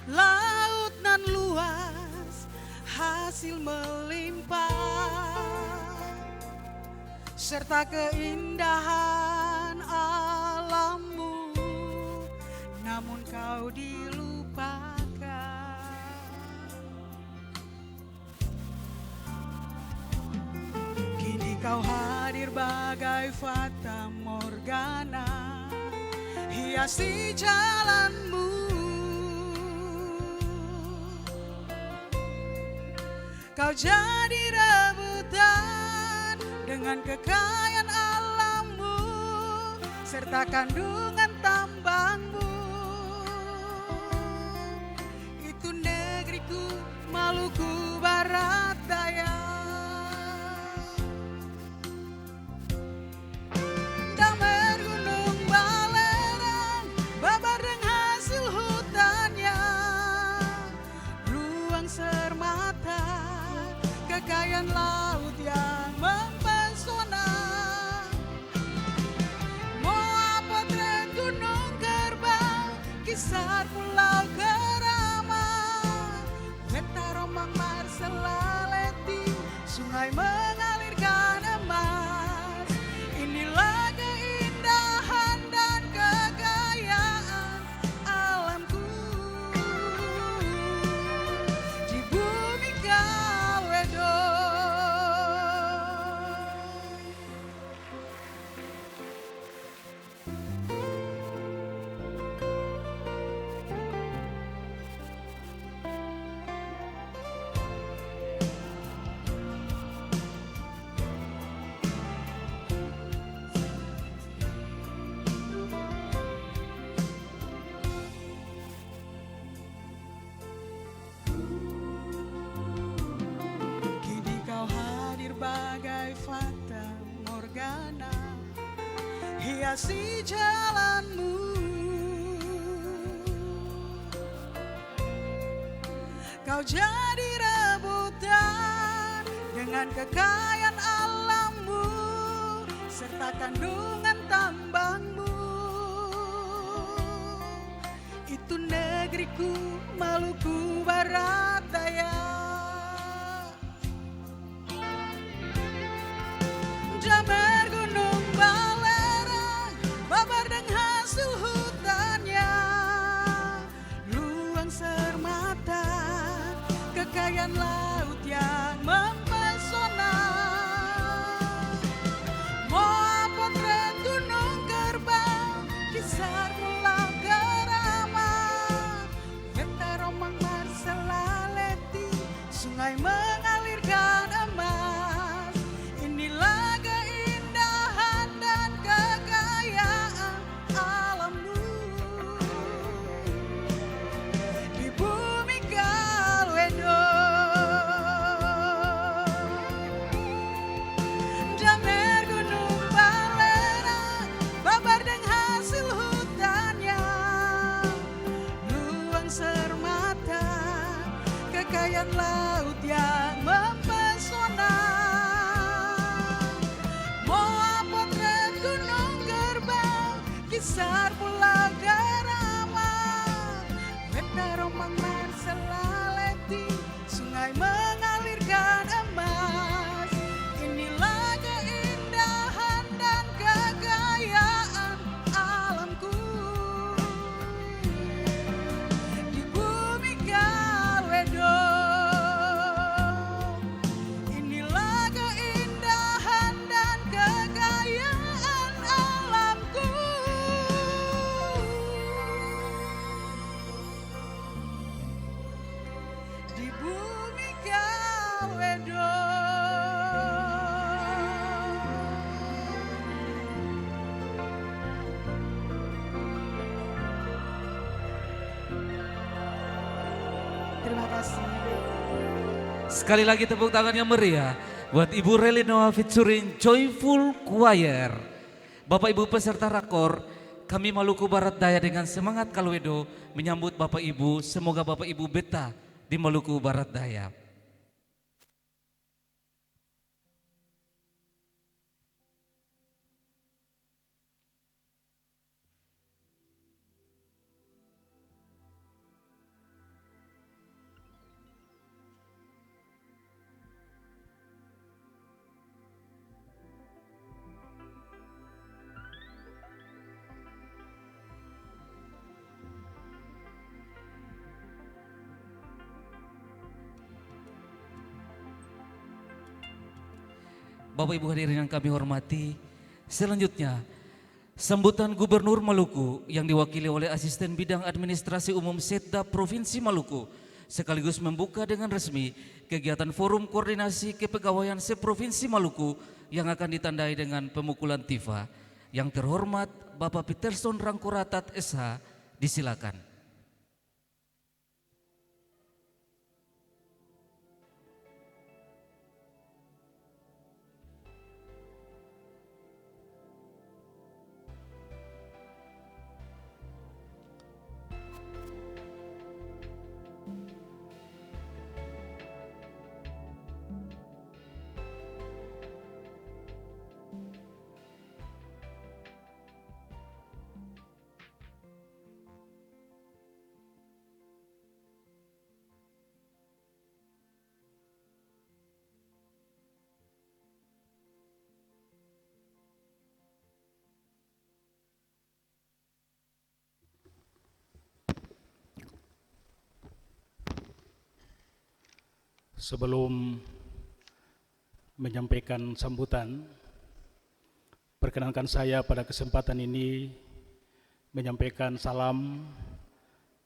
Laut nan luas, hasil melimpah, serta keindahan alammu, namun kau dilupakan. Kini kau hadir bagai fata morgana, hiasi jalanmu. Kau jadi rebutan dengan kekayaan alammu, serta kandungan tambangmu. Itu negeriku Maluku Barat Daya. Kekayaan laut yang mempesona, Moa potret gunung kerbau, kisar pulau Kerama, Peta Romang Marselaleti, menghiasi jalanmu. Kau jadi rebutan dengan kekayaan alammu serta kandungan tambangmu. Itu negeriku, Maluku Barat Daya. Jamer gunung balerang, babar dan hasil hutannya, luang sermata, kekayaan laut yang mempesona. Moa potret gunung kerbau, kisar pulau Gerama, Veta Romang Marselaleti, sungai mengalirkan emas. Inilah keindahan dan kekayaan alammu di bumi Kalwedo. Jamer gunung balerang, babar dan hasil hutannya, luang sermata, kekayaan laut yang mempesona. Moa potret gunung kerbau, kisar pulau Gerama, Veta Romang Marselaleti, sungai mengalirkan emas. Inilah keindahan dan kekayaan alamku di bumi Kalwedo. Inilah keindahan dan kekayaan alamku di bumi Kalwedo. Terima kasih. Sekali lagi tepuk tangan yang meriah buat Ibu Relinoa featuring Joyful Choir. Bapak Ibu peserta rakor, kami Maluku Barat Daya dengan semangat Kalwedo menyambut Bapak Ibu. Semoga Bapak Ibu betah di Maluku Barat Daya. Bapak Ibu hadirin yang kami hormati, selanjutnya sambutan Gubernur Maluku yang diwakili oleh Asisten Bidang Administrasi Umum Setda Provinsi Maluku sekaligus membuka dengan resmi kegiatan Forum Koordinasi Kepegawaian Se-Provinsi Maluku yang akan ditandai dengan pemukulan tifa. Yang terhormat Bapak Peterson Rangkuratat SH, disilakan. Sebelum menyampaikan sambutan, perkenankan saya pada kesempatan ini menyampaikan salam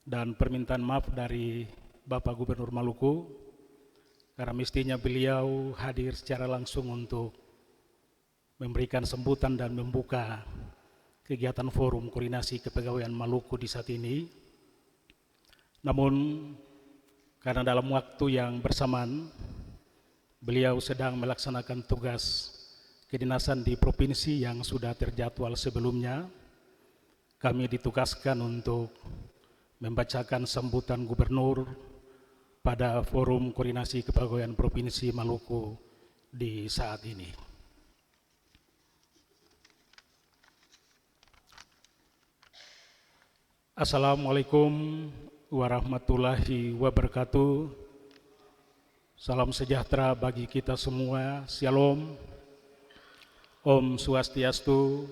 dan permintaan maaf dari Bapak Gubernur Maluku karena mestinya beliau hadir secara langsung untuk memberikan sambutan dan membuka kegiatan Forum Koordinasi Kepegawaian Maluku di saat ini. Namun karena dalam waktu yang bersamaan beliau sedang melaksanakan tugas kedinasan di provinsi yang sudah terjadwal sebelumnya, kami ditugaskan untuk membacakan sambutan gubernur pada Forum Koordinasi Kepegawaian Provinsi Maluku di saat ini. Assalamualaikum warahmatullahi wabarakatuh. Salam sejahtera bagi kita semua. Shalom. Om Swastiastu.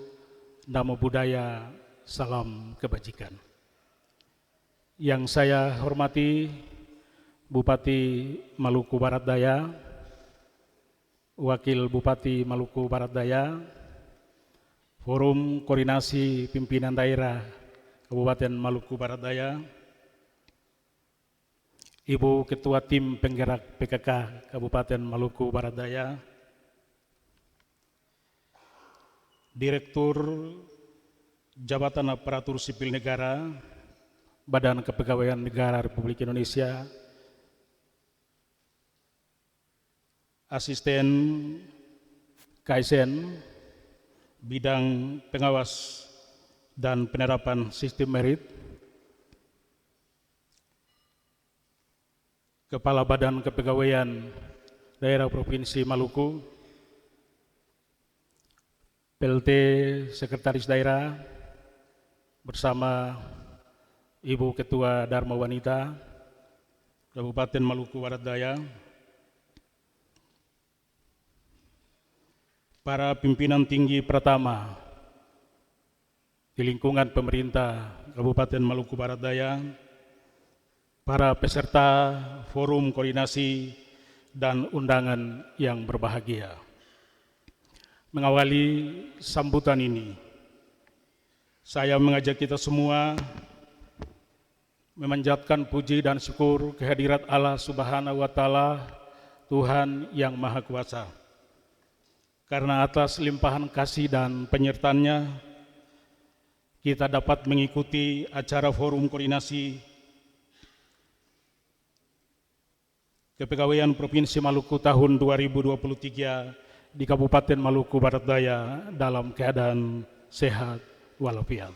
Namo Buddhaya. Salam kebajikan. Yang saya hormati Bupati Maluku Barat Daya, Wakil Bupati Maluku Barat Daya, Forum Koordinasi Pimpinan Daerah Kabupaten Maluku Barat Daya, Ibu Ketua Tim Penggerak PKK Kabupaten Maluku Barat Daya, Direktur Jabatan Aparatur Sipil Negara, Badan Kepegawaian Negara Republik Indonesia, Asisten KSN, Bidang Pengawas dan Penerapan Sistem Merit, Kepala Badan Kepegawaian Daerah Provinsi Maluku, PLT Sekretaris Daerah bersama Ibu Ketua Dharma Wanita Kabupaten Maluku Barat Daya, para pimpinan tinggi pertama di lingkungan pemerintah Kabupaten Maluku Barat Daya, para peserta Forum Koordinasi dan undangan yang berbahagia. Mengawali sambutan ini, saya mengajak kita semua memanjatkan puji dan syukur kehadirat Allah Subhanahu wa Ta'ala, Tuhan yang Maha Kuasa. Karena atas limpahan kasih dan penyertaannya, kita dapat mengikuti acara Forum Koordinasi Kepegawaian Provinsi Maluku tahun 2023 di Kabupaten Maluku Barat Daya dalam keadaan sehat walafiat.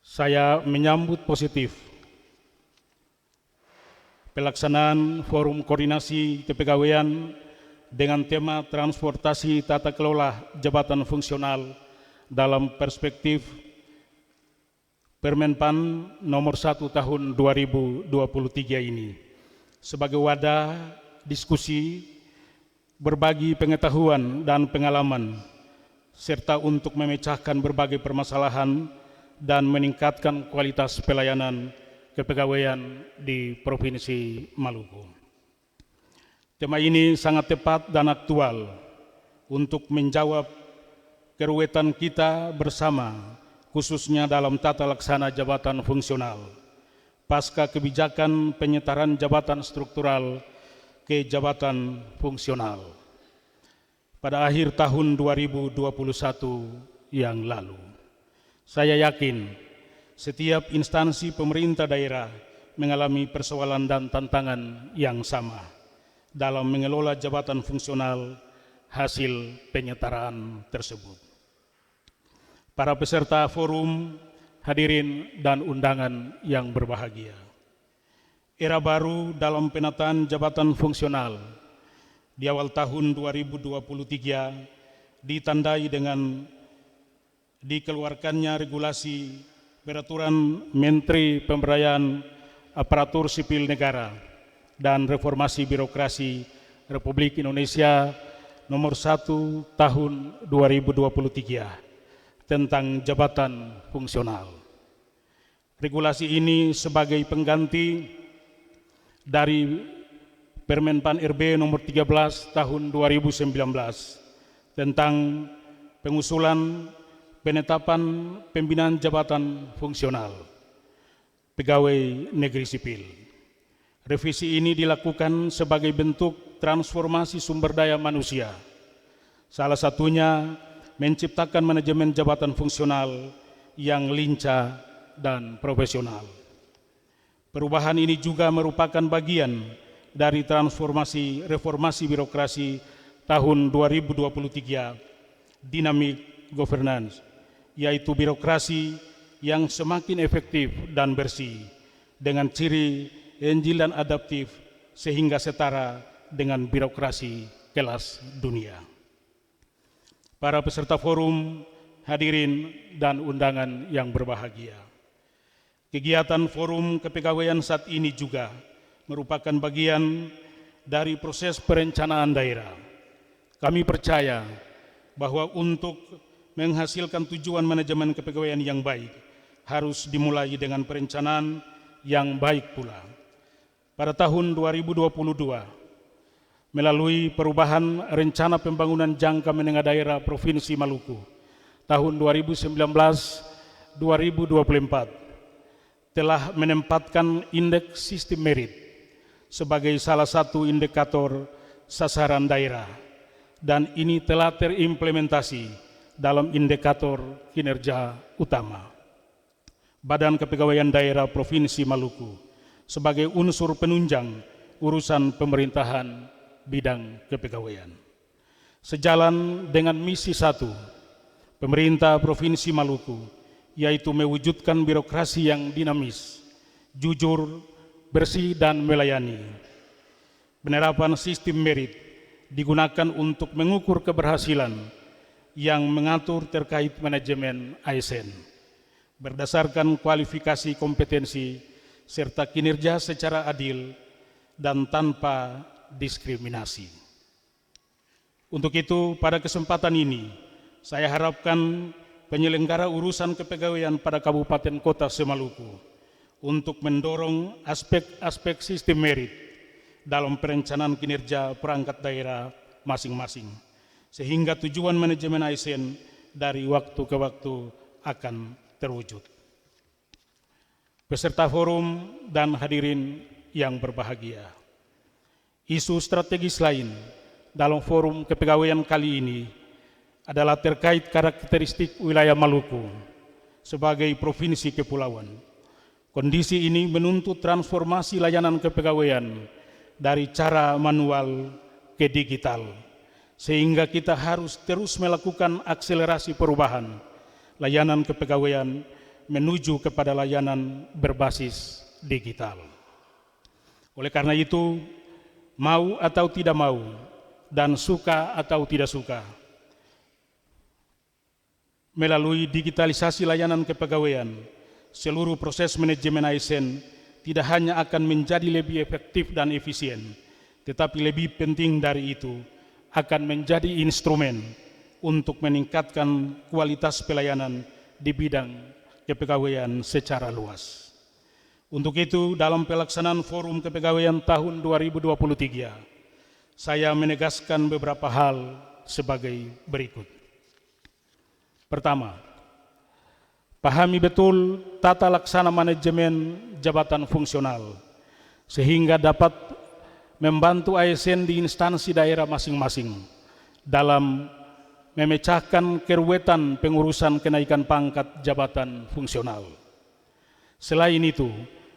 Saya menyambut positif pelaksanaan Forum Koordinasi Kepegawaian dengan tema transportasi tata kelola jabatan fungsional dalam perspektif Permenpan nomor 1 tahun 2023 ini sebagai wadah diskusi, berbagi pengetahuan dan pengalaman, serta untuk memecahkan berbagai permasalahan dan meningkatkan kualitas pelayanan kepegawaian di Provinsi Maluku. Tema ini sangat tepat dan aktual untuk menjawab keruwetan kita bersama, khususnya dalam tata laksana jabatan fungsional, pasca kebijakan penyetaran jabatan struktural ke jabatan fungsional pada akhir tahun 2021 yang lalu. Saya yakin setiap instansi pemerintah daerah mengalami persoalan dan tantangan yang sama dalam mengelola jabatan fungsional hasil penyetaraan tersebut. Para peserta forum, hadirin dan undangan yang berbahagia. Era baru dalam penataan jabatan fungsional di awal tahun 2023 ditandai dengan dikeluarkannya regulasi Peraturan Menteri Pemberdayaan Aparatur Sipil Negara dan Reformasi Birokrasi Republik Indonesia nomor 1 tahun 2023 tentang jabatan fungsional. Regulasi ini sebagai pengganti dari Permenpan RB nomor 13 tahun 2019 tentang pengusulan penetapan pembinaan jabatan fungsional pegawai negeri sipil. Revisi ini dilakukan sebagai bentuk transformasi sumber daya manusia. Salah satunya menciptakan manajemen jabatan fungsional yang lincah dan profesional. Perubahan ini juga merupakan bagian dari transformasi reformasi birokrasi tahun 2023, dynamic governance, yaitu birokrasi yang semakin efektif dan bersih dengan ciri agile dan adaptif sehingga setara dengan birokrasi kelas dunia. Para peserta forum, hadirin dan undangan yang berbahagia. Kegiatan forum kepegawaian saat ini juga merupakan bagian dari proses perencanaan daerah. Kami percaya bahwa untuk menghasilkan tujuan manajemen kepegawaian yang baik harus dimulai dengan perencanaan yang baik pula. Pada tahun 2022, melalui perubahan rencana pembangunan jangka menengah daerah Provinsi Maluku tahun 2019-2024 telah menempatkan indeks sistem merit sebagai salah satu indikator sasaran daerah, dan ini telah terimplementasi dalam indikator kinerja utama Badan Kepegawaian Daerah Provinsi Maluku sebagai unsur penunjang urusan pemerintahan bidang kepegawaian. Sejalan dengan misi 1 pemerintah Provinsi Maluku, yaitu mewujudkan birokrasi yang dinamis, jujur, bersih dan melayani. Penerapan sistem merit digunakan untuk mengukur keberhasilan yang mengatur terkait manajemen ASN berdasarkan kualifikasi kompetensi serta kinerja secara adil dan tanpa diskriminasi. Untuk itu, pada kesempatan ini, saya harapkan penyelenggara urusan kepegawaian pada Kabupaten Kota Semaluku untuk mendorong aspek-aspek sistem merit dalam perencanaan kinerja perangkat daerah masing-masing, sehingga tujuan manajemen ASN dari waktu ke waktu akan terwujud. Peserta forum dan hadirin yang berbahagia, isu strategis lain dalam forum kepegawaian kali ini adalah terkait karakteristik wilayah Maluku sebagai provinsi kepulauan. Kondisi ini menuntut transformasi layanan kepegawaian dari cara manual ke digital, sehingga kita harus terus melakukan akselerasi perubahan layanan kepegawaian menuju kepada layanan berbasis digital. Oleh karena itu, mau atau tidak mau, dan suka atau tidak suka, melalui digitalisasi layanan kepegawaian, seluruh proses manajemen ASN tidak hanya akan menjadi lebih efektif dan efisien, tetapi lebih penting dari itu, akan menjadi instrumen untuk meningkatkan kualitas pelayanan di bidang kepegawaian secara luas. Untuk itu, dalam pelaksanaan forum kepegawaian tahun 2023, saya menegaskan beberapa hal sebagai berikut. Pertama, pahami betul tata laksana manajemen jabatan fungsional, sehingga dapat membantu ASN di instansi daerah masing-masing dalam memecahkan keruwetan pengurusan kenaikan pangkat jabatan fungsional. Selain itu,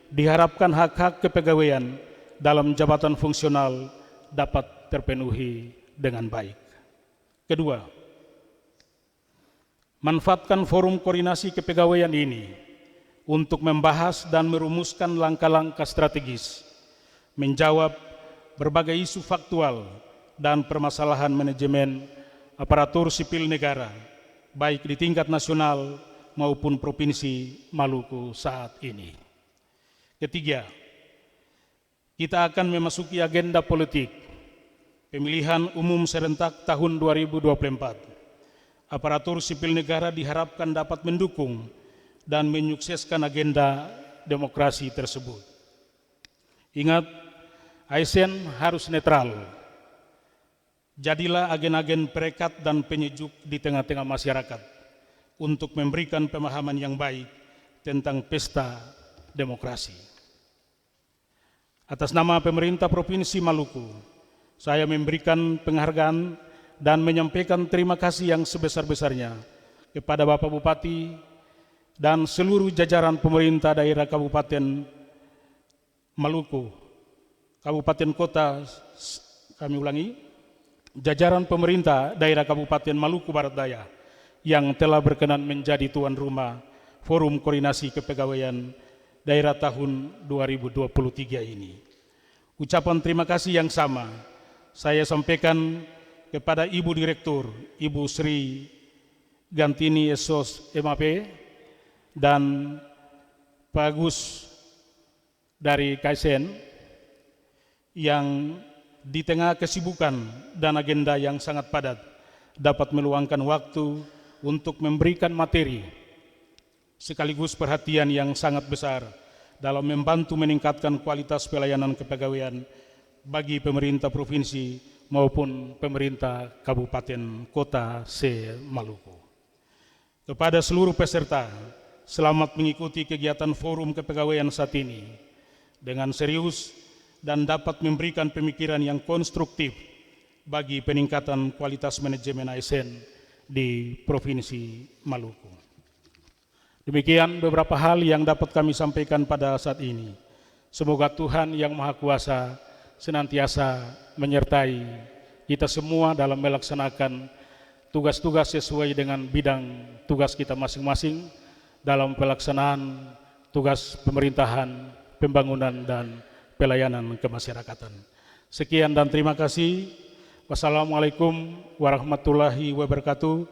diharapkan hak-hak kepegawaian dalam jabatan fungsional dapat terpenuhi dengan baik. Kedua, manfaatkan forum koordinasi kepegawaian ini untuk membahas dan merumuskan langkah-langkah strategis, menjawab berbagai isu faktual dan permasalahan manajemen aparatur sipil negara, baik di tingkat nasional maupun Provinsi Maluku saat ini. Ketiga, kita akan memasuki agenda politik pemilihan umum serentak tahun 2024. Aparatur sipil negara diharapkan dapat mendukung dan menyukseskan agenda demokrasi tersebut. Ingat, ASN harus netral. Jadilah agen-agen perekat dan penyejuk di tengah-tengah masyarakat untuk memberikan pemahaman yang baik tentang pesta demokrasi. Atas nama pemerintah Provinsi Maluku, saya memberikan penghargaan dan menyampaikan terima kasih yang sebesar-besarnya kepada Bapak Bupati dan seluruh jajaran pemerintah daerah Kabupaten Maluku Kabupaten Kota, kami ulangi, jajaran pemerintah daerah Kabupaten Maluku Barat Daya yang telah berkenan menjadi tuan rumah Forum Koordinasi Kepegawaian Daerah tahun 2023 ini. Ucapan terima kasih yang sama saya sampaikan kepada Ibu Direktur, Ibu Sri Gantini Esos MAP, dan Pak Agus dari KSN yang di tengah kesibukan dan agenda yang sangat padat dapat meluangkan waktu untuk memberikan materi sekaligus perhatian yang sangat besar dalam membantu meningkatkan kualitas pelayanan kepegawaian bagi pemerintah provinsi maupun pemerintah Kabupaten Kota se-Maluku. Kepada seluruh peserta, selamat mengikuti kegiatan Forum Kepegawaian saat ini dengan serius dan dapat memberikan pemikiran yang konstruktif bagi peningkatan kualitas manajemen ASN di Provinsi Maluku. Demikian beberapa hal yang dapat kami sampaikan pada saat ini. Semoga Tuhan Yang Maha Kuasa senantiasa menyertai kita semua dalam melaksanakan tugas-tugas sesuai dengan bidang tugas kita masing-masing dalam pelaksanaan tugas pemerintahan, pembangunan, dan pelayanan kemasyarakatan. Sekian dan terima kasih. Wassalamualaikum warahmatullahi wabarakatuh.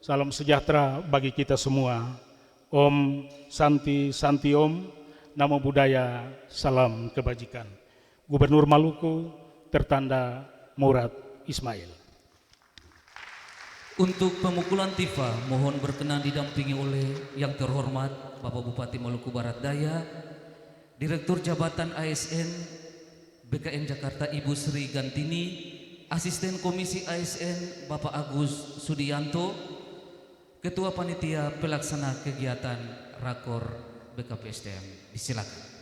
Salam sejahtera bagi kita semua. Om Santi Santi Om. Namo Buddhaya, salam kebajikan. Gubernur Maluku, tertanda Murad Ismail. Untuk pemukulan tifa mohon berkenan didampingi oleh yang terhormat Bapak Bupati Maluku Barat Daya, Direktur Jabatan ASN BKN Jakarta Ibu Sri Gantini, Asisten Komisi ASN Bapak Agus Sudianto, Ketua Panitia Pelaksana Kegiatan Rakor BKPSDM. Disilakan.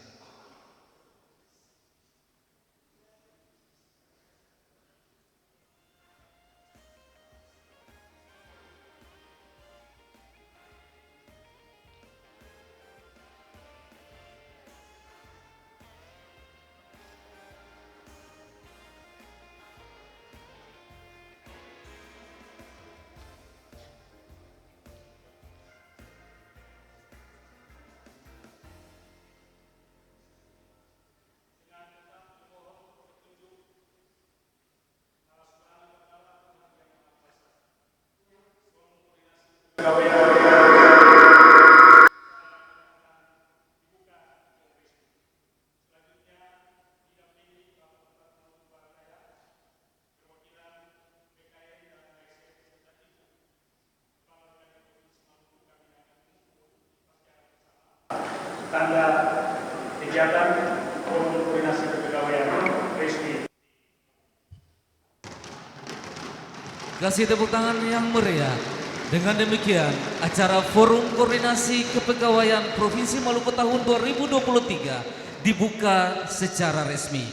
Tanda kegiatan Forum Koordinasi Kepegawaian resmi. Kasih tepuk tangan yang meriah. Dengan demikian, acara Forum Koordinasi Kepegawaian Provinsi Maluku tahun 2023 dibuka secara resmi.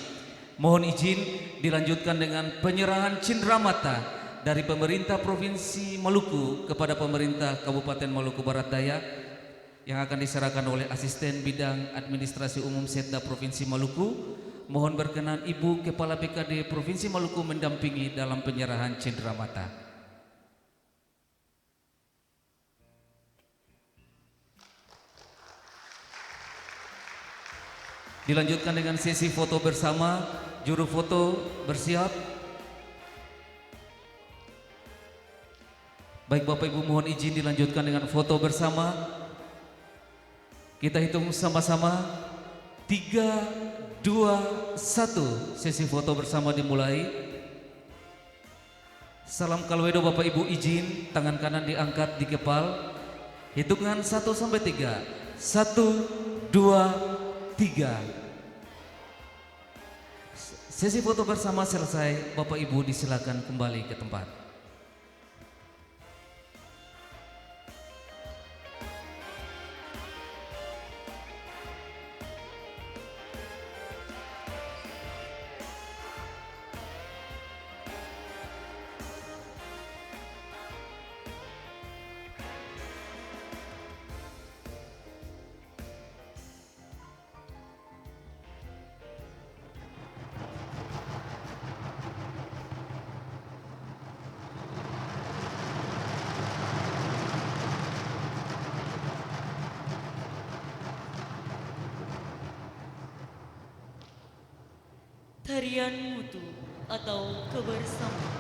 Mohon izin dilanjutkan dengan penyerahan cindramata dari pemerintah Provinsi Maluku kepada pemerintah Kabupaten Maluku Barat Daya yang akan diserahkan oleh Asisten Bidang Administrasi Umum Setda Provinsi Maluku. Mohon berkenan Ibu Kepala BKD Provinsi Maluku mendampingi dalam penyerahan cindramata. Dilanjutkan dengan sesi foto bersama, juru foto bersiap. Baik Bapak Ibu, mohon izin dilanjutkan dengan foto bersama. Kita hitung sama-sama. 3, 2, 1. Sesi foto bersama dimulai. Salam kalwedo Bapak Ibu, izin tangan kanan diangkat di kepal. Hitungan 1 sampai 3. 1, 2, 3. Sesi foto bersama selesai, Bapak Ibu disilakan kembali ke tempat. Harian Mutu atau Kebersamaan.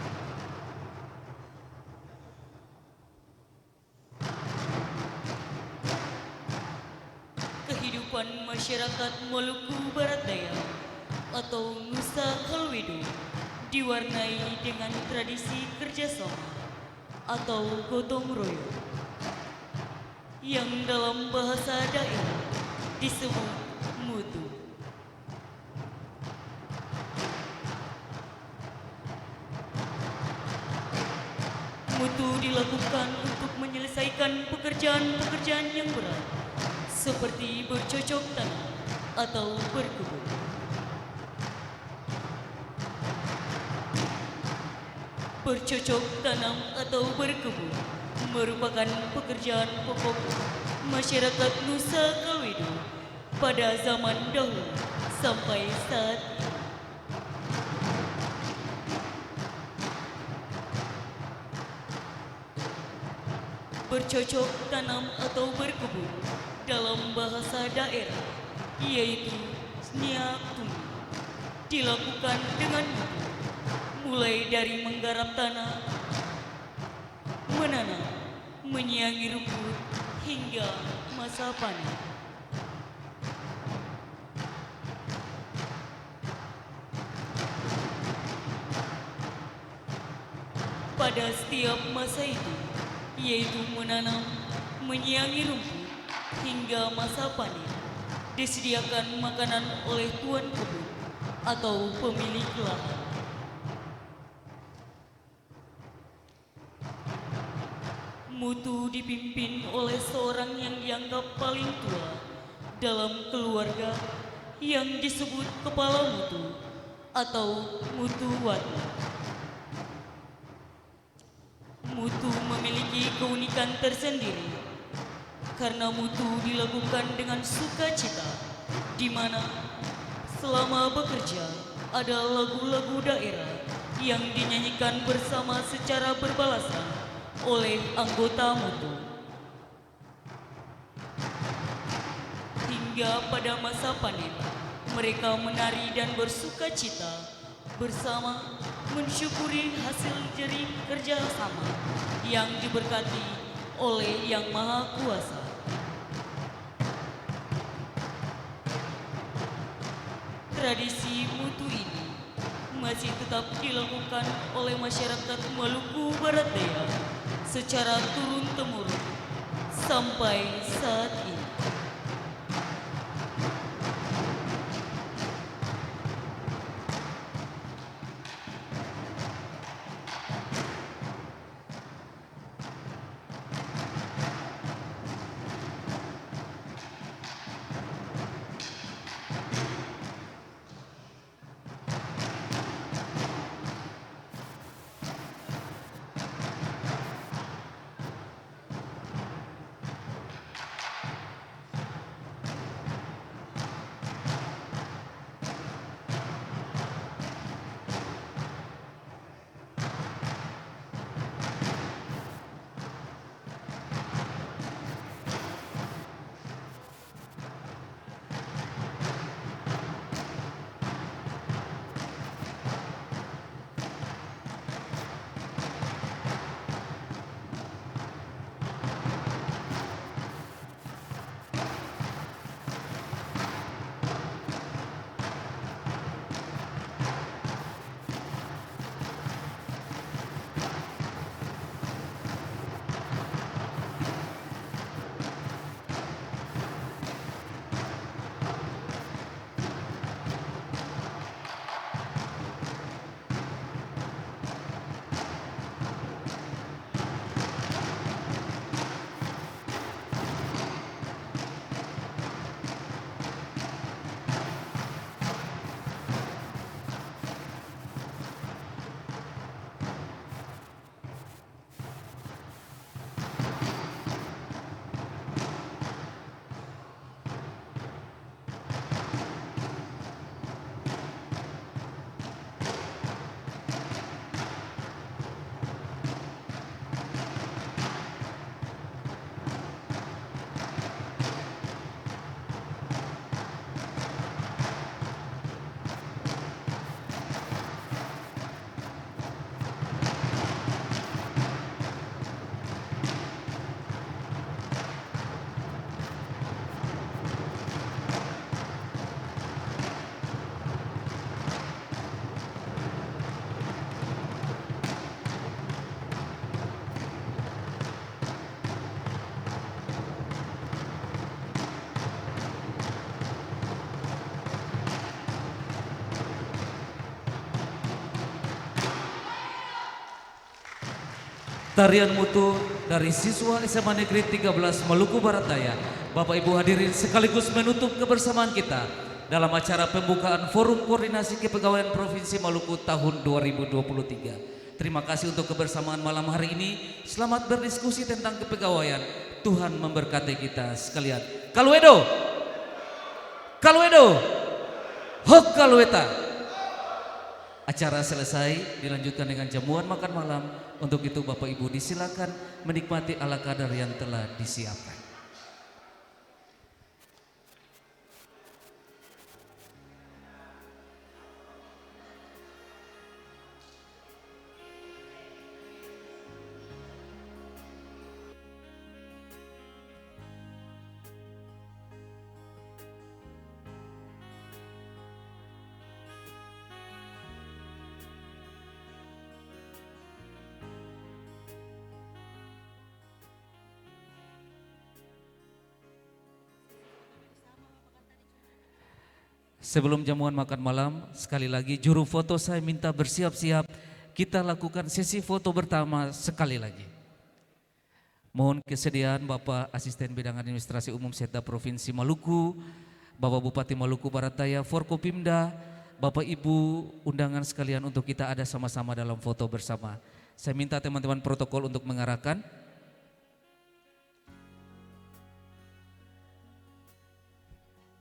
Kehidupan masyarakat Maluku Barat Daya atau Nusa Kalwedo diwarnai dengan tradisi kerjasama atau gotong royong yang dalam bahasa daerah disebut mutu. Mutu dilakukan untuk menyelesaikan pekerjaan-pekerjaan yang berat seperti bercocok tanam atau berkebun. Bercocok tanam atau berkebun merupakan pekerjaan pokok masyarakat Nusa Kalwedo pada zaman dahulu sampai saat ini. Bercocok tanam atau berkebun dalam bahasa daerah yaitu sniaktumi dilakukan dengan mutu, mulai dari menggarap tanah, menanam, menyiangi rumput hingga masa panen. Pada setiap masa itu, yaitu menanam, menyiangi rumput hingga masa panen, disediakan makanan oleh tuan kebun atau pemilik lahan. Mutu dipimpin oleh seorang yang dianggap paling tua dalam keluarga yang disebut kepala mutu atau mutuwati. Mutu memiliki keunikan tersendiri karena mutu dilakukan dengan sukacita, di mana selama bekerja ada lagu-lagu daerah yang dinyanyikan bersama secara berbalasan oleh anggota mutu. Hingga pada masa panen, mereka menari dan bersukacita bersama mensyukuri hasil jerih kerja sama yang diberkati oleh Yang Maha Kuasa. Tradisi mutu ini masih tetap dilakukan oleh masyarakat Maluku Barat Daya secara turun-temurun sampai saat ini. tarian mutu dari siswa SMA Negeri 13 Maluku Barat Daya. Bapak Ibu hadirin sekaligus menutup kebersamaan kita dalam acara pembukaan Forum Koordinasi Kepegawaian Provinsi Maluku tahun 2023. Terima kasih untuk kebersamaan malam hari ini. Selamat berdiskusi tentang kepegawaian. Tuhan memberkati kita sekalian. Kaluedo, Kaluedo, Hok Kalueta. Acara selesai, dilanjutkan dengan jamuan makan malam. Untuk itu Bapak Ibu disilakan menikmati ala kadar yang telah disiapkan. Sebelum jamuan makan malam, sekali lagi juru foto saya minta bersiap-siap. Kita lakukan sesi foto pertama sekali lagi. Mohon kesediaan Bapak Asisten Bidang Administrasi Umum Setda Provinsi Maluku, Bapak Bupati Maluku Barat Daya, Forkopimda, Bapak Ibu undangan sekalian untuk kita ada sama-sama dalam foto bersama. Saya minta teman-teman protokol untuk mengarahkan.